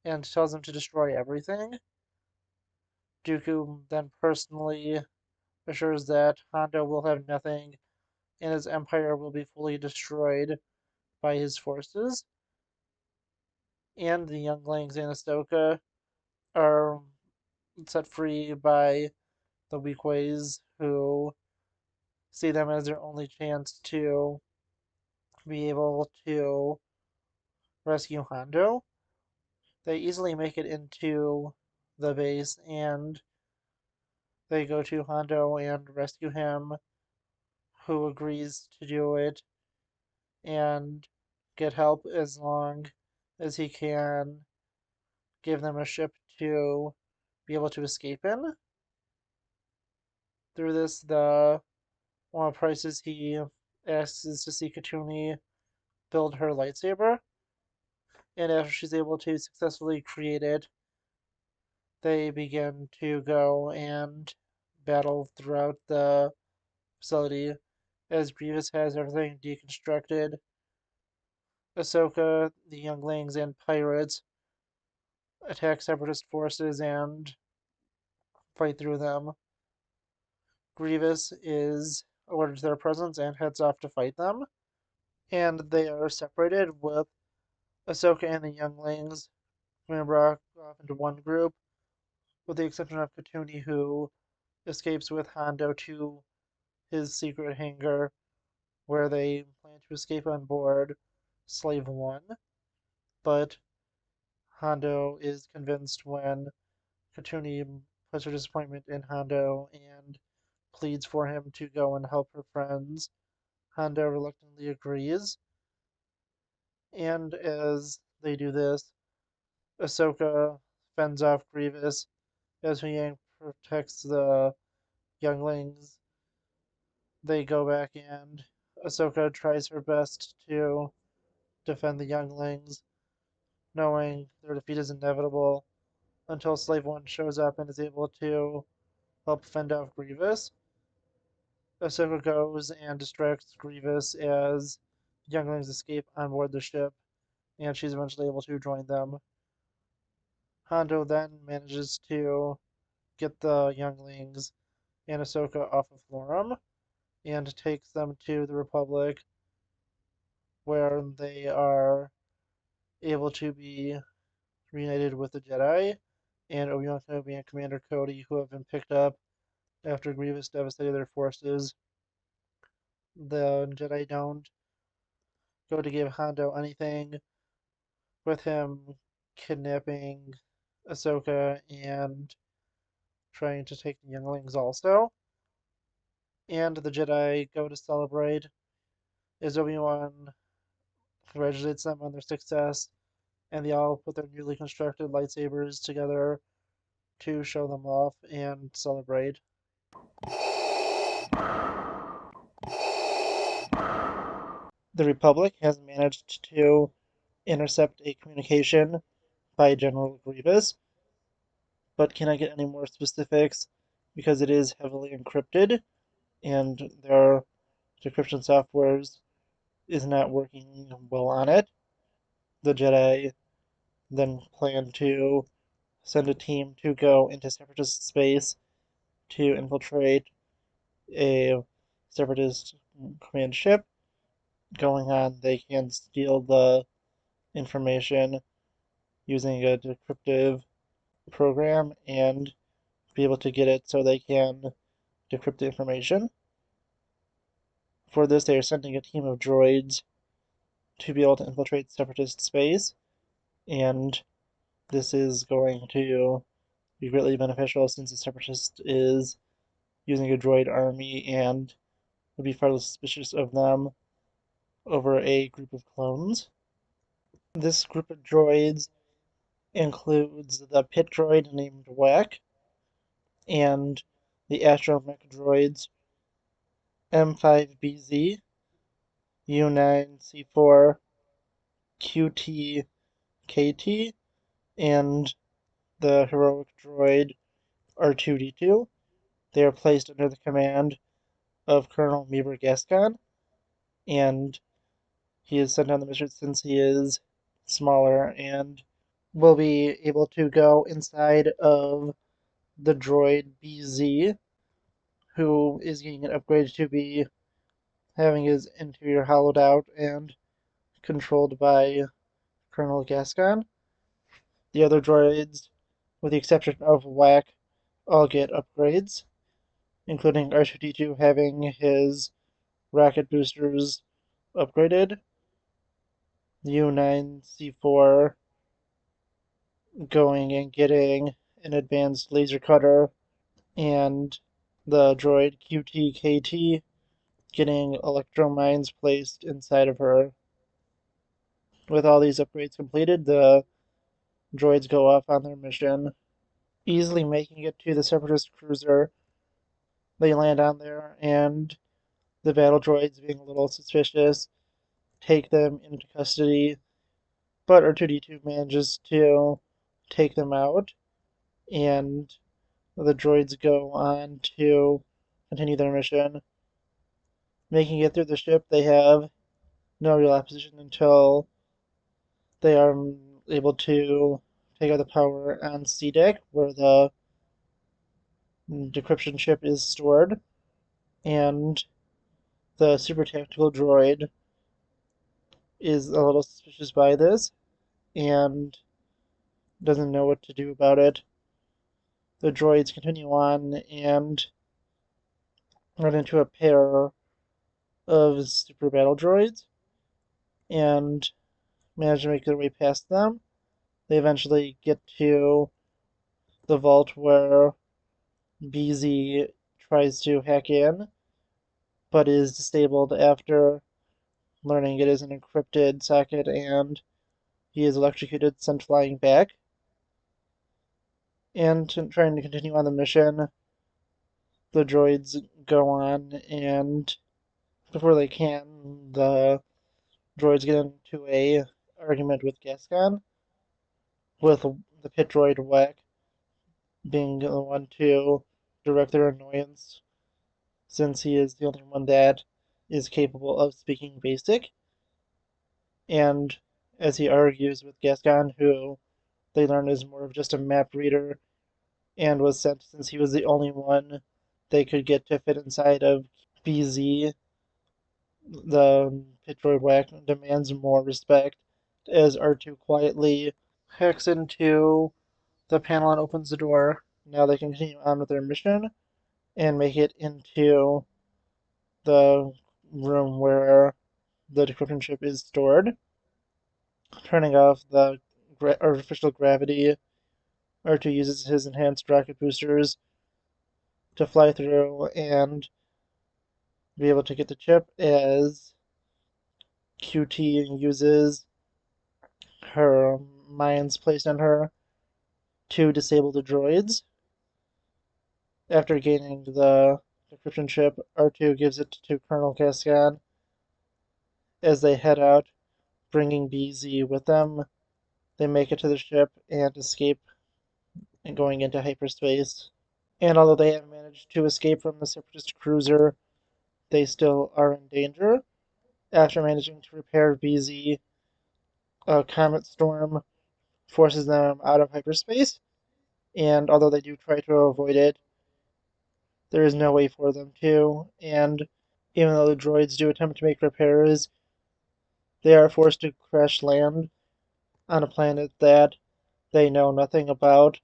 and tells him to destroy everything. Dooku then personally assures that Hondo will have nothing and his empire will be fully destroyed by his forces. And the younglings and Ahsoka are set free by the Weakways, who see them as their only chance to be able to rescue Hondo. They easily make it into the base and they go to Hondo and rescue him, who agrees to do it and get help as long as he can give them a ship to be able to escape in. Through this, the one of the prices he asks is to see Katuni build her lightsaber, and after she's able to successfully create it, they begin to go and battle throughout the facility as Grievous has everything deconstructed. Ahsoka, the younglings, and pirates attack Separatist forces and fight through them. Grievous is alerted to their presence and heads off to fight them, and they are separated with Ahsoka and the younglings being brought off into one group, with the exception of Katuni, who escapes with Hondo to his secret hangar where they plan to escape on board Slave One. But Hondo is convinced when Katuni puts her disappointment in Hondo and pleads for him to go and help her friends. Hondo reluctantly agrees, and as they do this, Ahsoka fends off Grievous as Huyang protects the younglings. They go back and Ahsoka tries her best to defend the younglings, knowing their defeat is inevitable, until Slave One shows up and is able to help fend off Grievous. Ahsoka goes and distracts Grievous as younglings escape on board the ship, and she's eventually able to join them. Hondo then manages to get the younglings and Ahsoka off of Florum and takes them to the Republic, where they are able to be reunited with the Jedi and Obi-Wan Kenobi and Commander Cody, who have been picked up after Grievous devastated their forces. The Jedi don't go to give Hondo anything, with him kidnapping Ahsoka and trying to take the younglings also. And the Jedi go to celebrate as Obi-Wan congratulates them on their success, and they all put their newly constructed lightsabers together to show them off and celebrate. The Republic has managed to intercept a communication by General Grievous, but cannot get any more specifics because it is heavily encrypted and their decryption softwares is not working well on it. The Jedi then plan to send a team to go into Separatist space to infiltrate a Separatist command ship. Going on, they can steal the information using a decryptive program and be able to get it so they can decrypt the information. For this, they are sending a team of droids to be able to infiltrate Separatist space, and this is going to be greatly beneficial since the Separatist is using a droid army and would be far less suspicious of them over a group of clones. This group of droids includes the pit droid named Whack and the astromech droids M5BZ, U9C4, QT, and the heroic droid R2D2. They are placed under the command of Colonel Meeber Gascon, and he is sent on the mission since he is smaller and will be able to go inside of the droid BZ, who is getting an upgrade to be having his interior hollowed out and controlled by Colonel Gascon. The other droids, with the exception of Whack, all get upgrades, including R2D2 having his rocket boosters upgraded, U9C4 going and getting an advanced laser cutter, and the droid QTKT getting electromines placed inside of her. With all these upgrades completed, the droids go off on their mission, easily making it to the Separatist cruiser. They land on there, and the battle droids, being a little suspicious, take them into custody, but R2D2 manages to take them out, and the droids go on to continue their mission. Making it through the ship, they have no real opposition until they are able to take out the power on C deck, where the decryption chip is stored, and the super tactical droid is a little suspicious by this and doesn't know what to do about it. The droids continue on and run into a pair of super battle droids and manage to make their way past them. They eventually get to the vault where BZ tries to hack in, but is disabled after learning it is an encrypted socket, and he is electrocuted, sent flying back. And trying to continue on the mission, the droids go on, and before they can, the droids get into a argument with Gascon, with the pit droid Whack being the one to direct their annoyance, since he is the only one that is capable of speaking basic. And as he argues with Gascon, who they learn is more of just a map reader and was sent since he was the only one they could get to fit inside of BZ, the pit droid Whack demands more respect as R2 quietly hacks into the panel and opens the door. Now they can continue on with their mission and make it into the room where the decryption chip is stored. Turning off the artificial gravity, R2 uses his enhanced rocket boosters to fly through and be able to get the chip, as QT uses her mines placed on her to disable the droids. After gaining the decryption chip, R2 gives it to Colonel Gascon as they head out, bringing BZ with them. They make it to the ship and escape and going into hyperspace. And although they have managed to escape from the Separatist cruiser, they still are in danger. After managing to repair BZ, a comet storm forces them out of hyperspace, and although they do try to avoid it, there is no way for them to, and even though the droids do attempt to make repairs, they are forced to crash land on a planet that they know nothing about,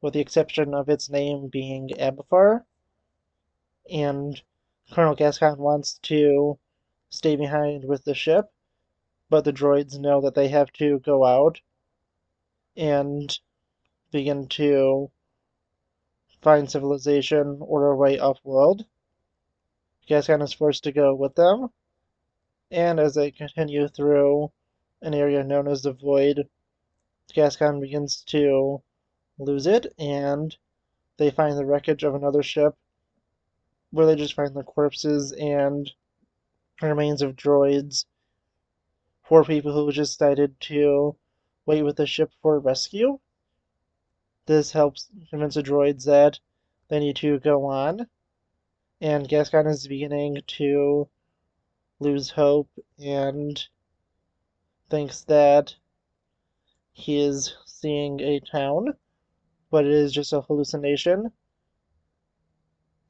with the exception of its name being Abafar. And Colonel Gascon wants to stay behind with the ship, but the droids know that they have to go out and begin to find civilization or their way off-world. Gascon is forced to go with them, and as they continue through an area known as the Void, Gascon begins to lose it, and they find the wreckage of another ship where they just find the corpses and remains of droids. Four people who just decided to wait with the ship for rescue. This helps convince the droids that they need to go on, and Gascon is beginning to lose hope and thinks that he is seeing a town, but it is just a hallucination,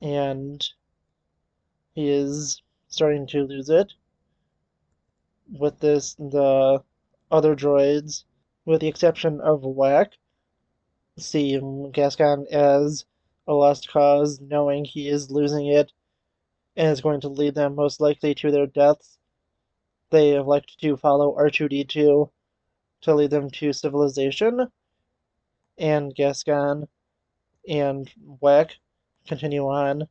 and he is starting to lose it. With this, the other droids, with the exception of Whack, see Gascon as a lost cause, knowing he is losing it and is going to lead them most likely to their deaths. They elect to follow R2-D2 to lead them to civilization, and Gascon and Whack continue on,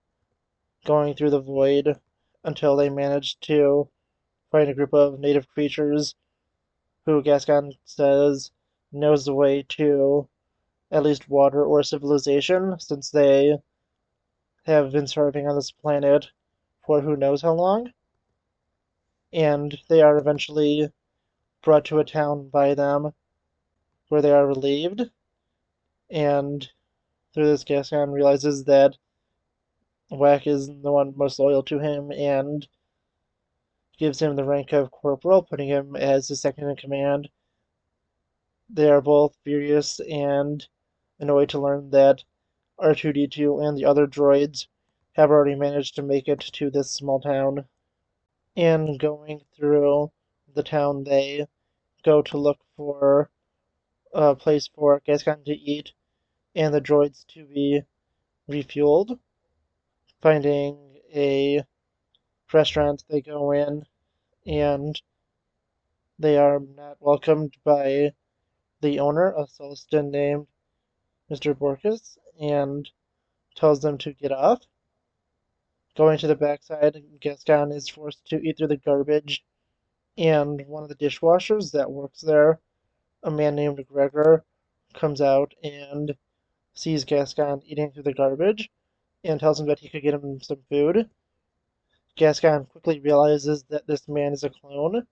going through the void until they manage to find a group of native creatures who Gascon says knows the way to at least water or civilization, since they have been surviving on this planet for who knows how long. And they are eventually brought to a town by them where they are relieved. And through this, Gascon realizes that Whack is the one most loyal to him and gives him the rank of corporal, putting him as his second in command. They are both furious and annoyed to learn that R2-D2 and the other droids have already managed to make it to this small town. And going through the town, they go to look for a place for Gascon to eat and the droids to be refueled. Finding a restaurant, they go in and they are not welcomed by the owner, a Celestin named Mr. Borkus, and tells them to get off. Going to the backside, Gascon is forced to eat through the garbage, and one of the dishwashers that works there, a man named Gregor, comes out and sees Gascon eating through the garbage and tells him that he could get him some food. Gascon quickly realizes that this man is a clone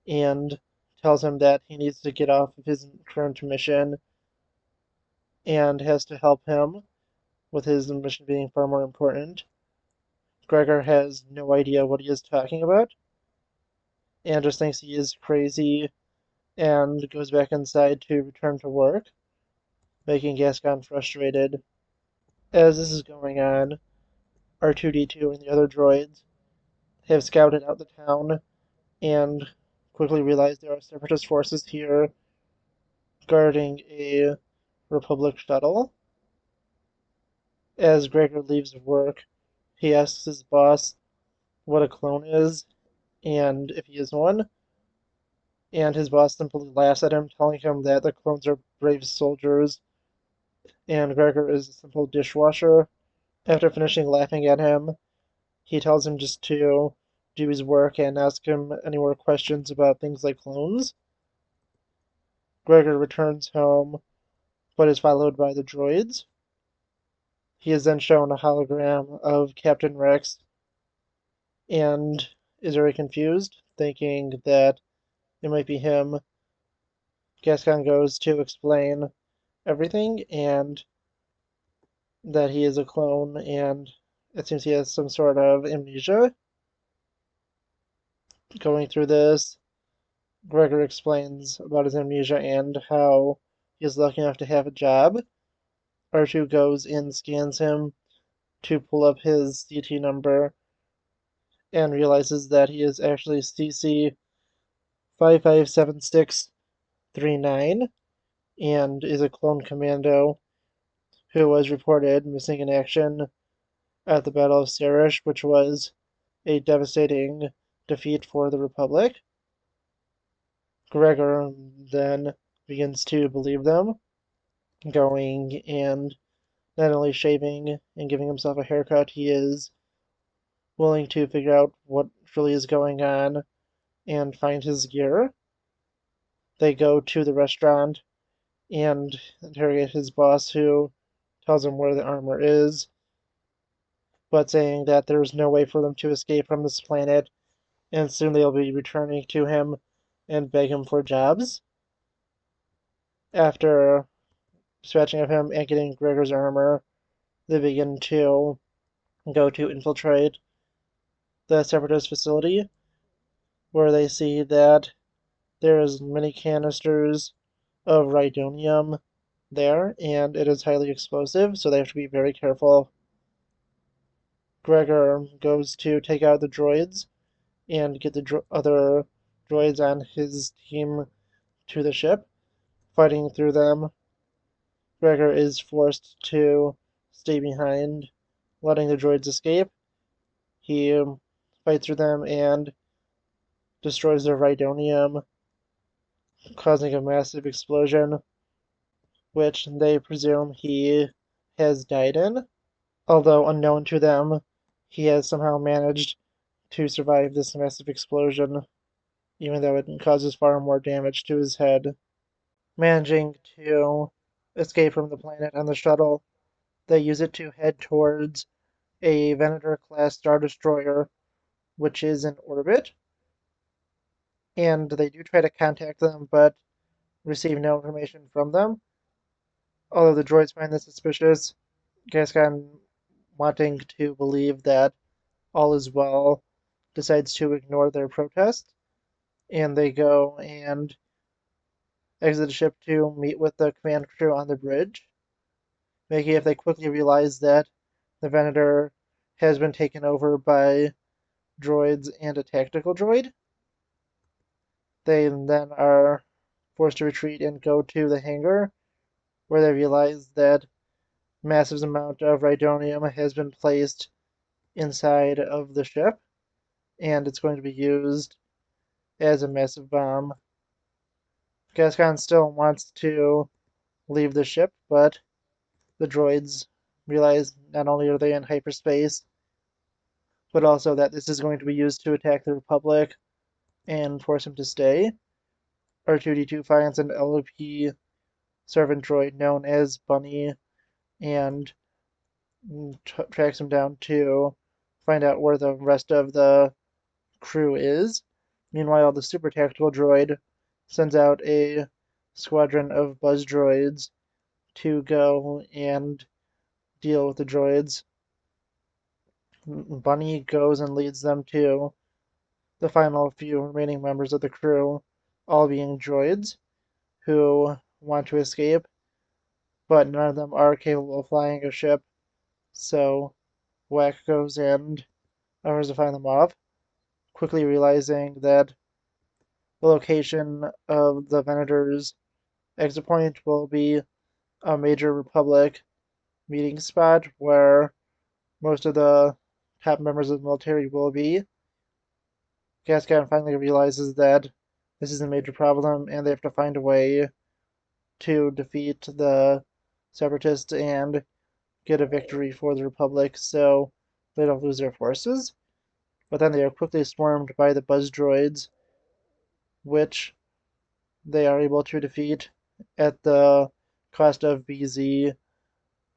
and tells him that he needs to get off of his current mission and has to help him, with his mission being far more important. Gregor has no idea what he is talking about and just thinks he is crazy and goes back inside to return to work, making Gascon frustrated. As this is going on, R2-D2 and the other droids have scouted out the town and quickly realize there are separatist forces here guarding a Republic shuttle. As Gregor leaves work, he asks his boss what a clone is and if he is one, and his boss simply laughs at him, telling him that the clones are brave soldiers and Gregor is a simple dishwasher. After finishing laughing at him, he tells him just to do his work and ask him any more questions about things like clones. Gregor returns home, but is followed by the droids. He is then shown a hologram of Captain Rex and is very confused, thinking that it might be him. Gascon goes to explain everything, and that he is a clone, and it seems he has some sort of amnesia. Going through this, Gregor explains about his amnesia and how he is lucky enough to have a job. R2 goes and scans him to pull up his CT number and realizes that he is actually CC 557639 and is a clone commando who was reported missing in action at the Battle of Sarish, which was a devastating defeat for the Republic. Gregor then begins to believe them, going and not only shaving and giving himself a haircut, he is willing to figure out what really is going on and find his gear. They go to the restaurant and interrogate his boss, who tells him where the armor is, but saying that there's no way for them to escape from this planet, and soon they'll be returning to him and beg him for jobs. After dispatching of him and getting Gregor's armor, they begin to go to infiltrate the Separatist facility, where they see that there's many canisters of rhydonium there, and it is highly explosive, so they have to be very careful. Gregor goes to take out the droids and get the other droids on his team to the ship. Fighting through them, Gregor is forced to stay behind, letting the droids escape. He fights through them and destroys their rhydonium, causing a massive explosion, which they presume he has died in. Although unknown to them, he has somehow managed to survive this massive explosion, even though it causes far more damage to his head. Managing to escape from the planet on the shuttle, they use it to head towards a Venator-class Star Destroyer, which is in orbit. And they do try to contact them, but receive no information from them. Although the droids find this suspicious, Gascon, wanting to believe that all is well, decides to ignore their protest, and they go and exit the ship to meet with the command crew on the bridge, making it they quickly realize that the Venator has been taken over by droids and a tactical droid. They then are forced to retreat and go to the hangar, where they realize that massive amount of rhydonium has been placed inside of the ship, and it's going to be used as a massive bomb. Gascon still wants to leave the ship, but the droids realize not only are they in hyperspace, but also that this is going to be used to attack the Republic and force him to stay. R2-D2 finds an LP servant droid known as Bunny and tracks him down to find out where the rest of the crew is. Meanwhile, the super tactical droid sends out a squadron of buzz droids to go and deal with the droids. Bunny goes and leads them to the final few remaining members of the crew, all being droids who want to escape, but none of them are capable of flying a ship, so Whack goes and offers to find them off, quickly realizing that the location of the Venator's exit point will be a major Republic meeting spot where most of the top members of the military will be. Gascon finally realizes that this is a major problem and they have to find a way to defeat the Separatists and get a victory for the Republic so they don't lose their forces. But then they are quickly swarmed by the buzz droids, which they are able to defeat at the cost of BZ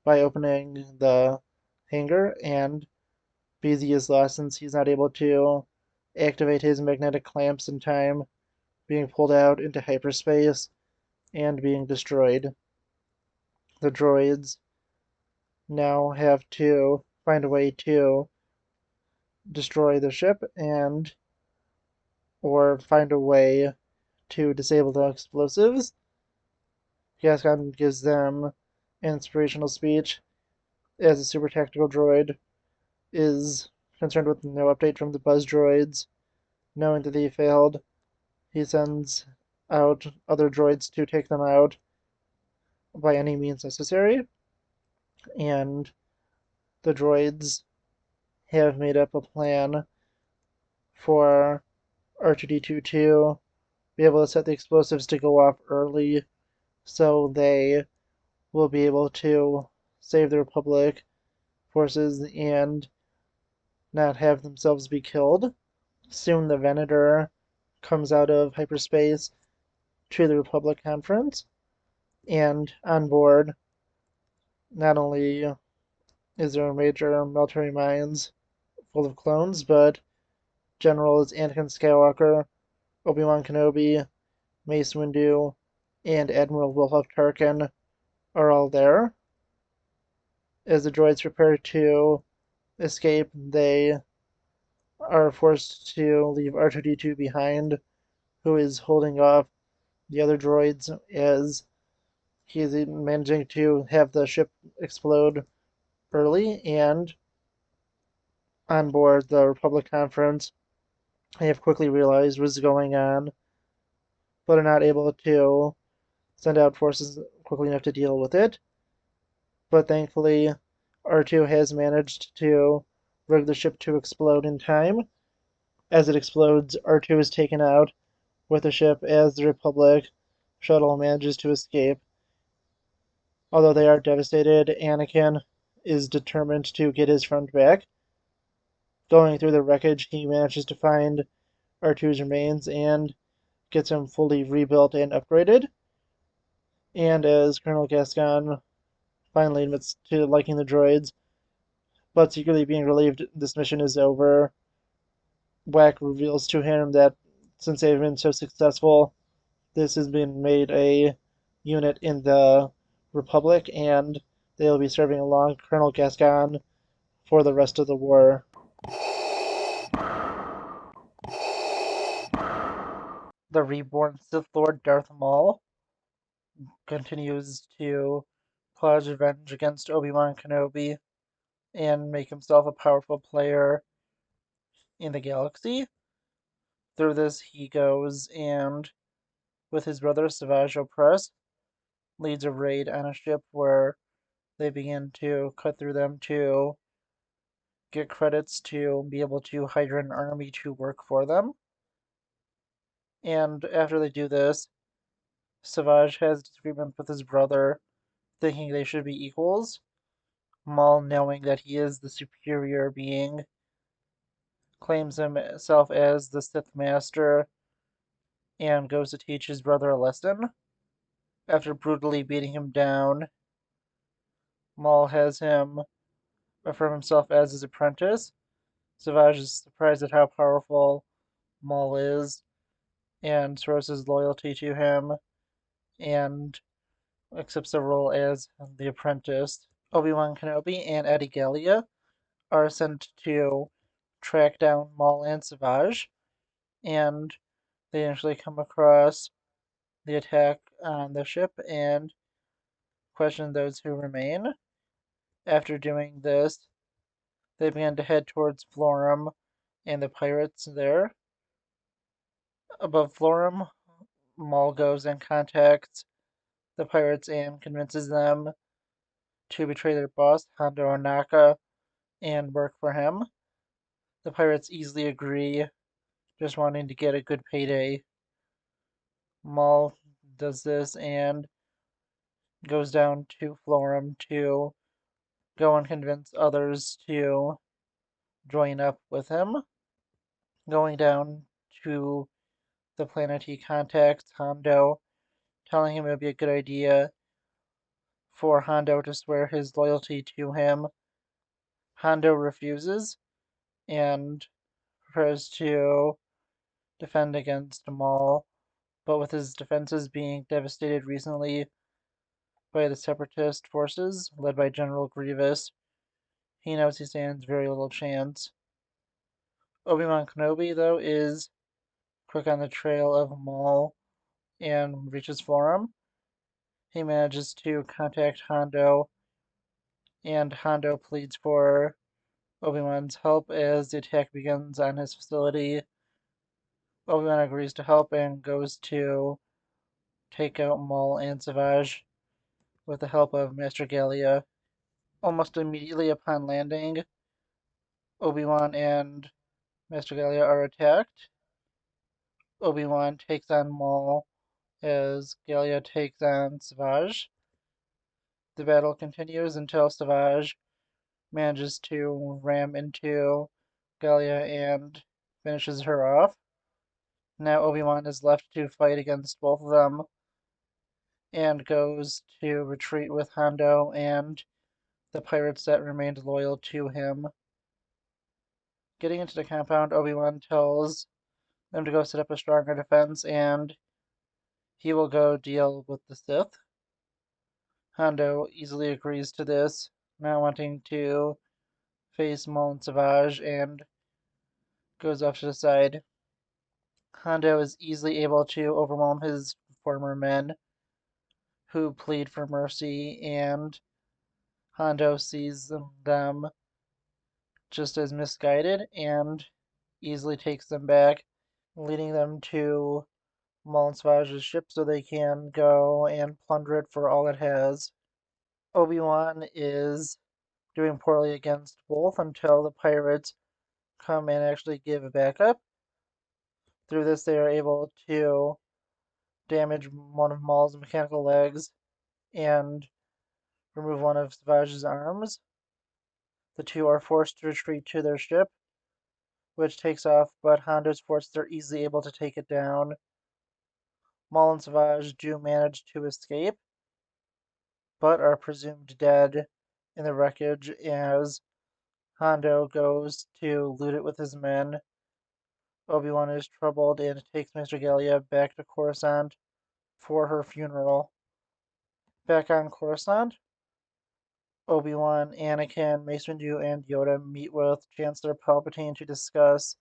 by opening the hangar, and BZ is lost since he's not able to activate his magnetic clamps in time, being pulled out into hyperspace and being destroyed. The droids now have to find a way to destroy the ship and or find a way to disable the explosives. Gascon gives them an inspirational speech as a super tactical droid is concerned with no update from the buzz droids. Knowing that they failed, he sends out other droids to take them out by any means necessary, and the droids have made up a plan for R2D2 to be able to set the explosives to go off early so they will be able to save the Republic forces and not have themselves be killed. Soon the Venator comes out of hyperspace to the Republic Conference, and on board, not only is there major military mines full of clones, but Generals Anakin Skywalker, Obi-Wan Kenobi, Mace Windu, and Admiral Wilhelm Tarkin are all there. As the droids prepare to escape, they are forced to leave R2D2 behind, who is holding off the other droids as he's managing to have the ship explode early. And on board the Republic Conference, they have quickly realized what's going on, but are not able to send out forces quickly enough to deal with it. But thankfully, R2 has managed to rig the ship to explode in time. As it explodes, R2 is taken out with the ship as the Republic shuttle manages to escape. Although they are devastated, Anakin is determined to get his friend back. Going through the wreckage, he manages to find R2's remains and gets him fully rebuilt and upgraded. And as Colonel Gascon finally admits to liking the droids, but secretly being relieved this mission is over, Wack reveals to him that since they've been so successful, this has been made a unit in the Republic, and they'll be serving along Colonel Gascon for the rest of the war. The reborn Sith Lord Darth Maul continues to plot revenge against Obi-Wan Kenobi and make himself a powerful player in the galaxy. Through this, he goes and, with his brother Savage Opress, leads a raid on a ship where they begin to cut through them to get credits to be able to hire an army to work for them. And after they do this, Savage has a disagreement with his brother, thinking they should be equals. Maul, knowing that he is the superior being, claims himself as the Sith Master and goes to teach his brother a lesson. After brutally beating him down, Maul has him affirm himself as his apprentice. Savage is surprised at how powerful Maul is and throws his loyalty to him and accepts the role as the apprentice. Obi-Wan Kenobi and Eddie Gallia are sent to track down Maul and Savage, and they initially come across the attack on the ship and question those who remain. After doing this, they begin to head towards Florum and the pirates there. Above Florum, Maul goes and contacts the pirates and convinces them to betray their boss, Hondo Ohnaka, and work for him. The pirates easily agree, just wanting to get a good payday. Maul does this and goes down to Florum to go and convince others to join up with him. Going down to the planet, he contacts Hondo, telling him it would be a good idea for Hondo to swear his loyalty to him. Hondo refuses and prepares to defend against Maul, but with his defenses being devastated recently by the Separatist forces led by General Grievous. He knows he stands very little chance. Obi-Wan Kenobi, though, is quick on the trail of Maul and reaches for him. He manages to contact Hondo, and Hondo pleads for Obi-Wan's help as the attack begins on his facility. Obi-Wan agrees to help and goes to take out Maul and Savage with the help of Master Gallia. Almost immediately upon landing, Obi-Wan and Master Gallia are attacked. Obi-Wan takes on Maul as Gallia takes on Savage. The battle continues until Savage manages to ram into Gallia and finishes her off. Now Obi-Wan is left to fight against both of them and goes to retreat with Hondo and the pirates that remained loyal to him. Getting into the compound, Obi-Wan tells them to go set up a stronger defense and he will go deal with the Sith. Hondo easily agrees to this, not wanting to face Maul and Savage, and goes off to the side. Hondo is easily able to overwhelm his former men, who plead for mercy, and Hondo sees them just as misguided and easily takes them back, leading them to Maul and Savage's ship so they can go and plunder it for all it has. Obi-Wan is doing poorly against both until the pirates come and actually give backup. Through this, they are able to damage one of Maul's mechanical legs and remove one of Savage's arms. The two are forced to retreat to their ship, which takes off, but Hondo's forces are easily able to take it down. Maul and Savage do manage to escape, but are presumed dead in the wreckage as Hondo goes to loot it with his men. Obi-Wan is troubled and takes Master Gallia back to Coruscant for her funeral. Back on Coruscant, Obi-Wan, Anakin, Mace Windu, and Yoda meet with Chancellor Palpatine to discuss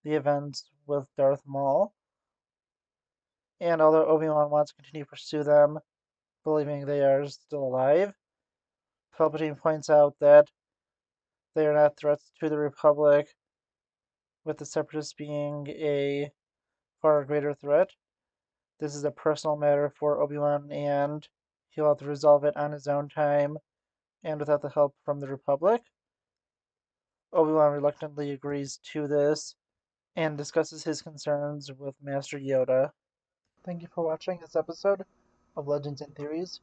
the events with Darth Maul. And although Obi-Wan wants to continue to pursue them, believing they are still alive, Palpatine points out that they are not threats to the Republic, with the Separatists being a far greater threat. This is a personal matter for Obi-Wan, and he'll have to resolve it on his own time and without the help from the Republic. Obi-Wan reluctantly agrees to this and discusses his concerns with Master Yoda. Thank you for watching this episode of Legends and Theories.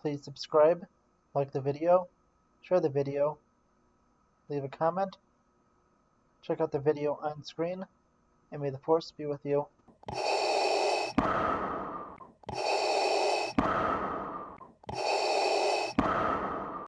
Please subscribe, like the video, share the video, leave a comment, check out the video on screen, and may the Force be with you.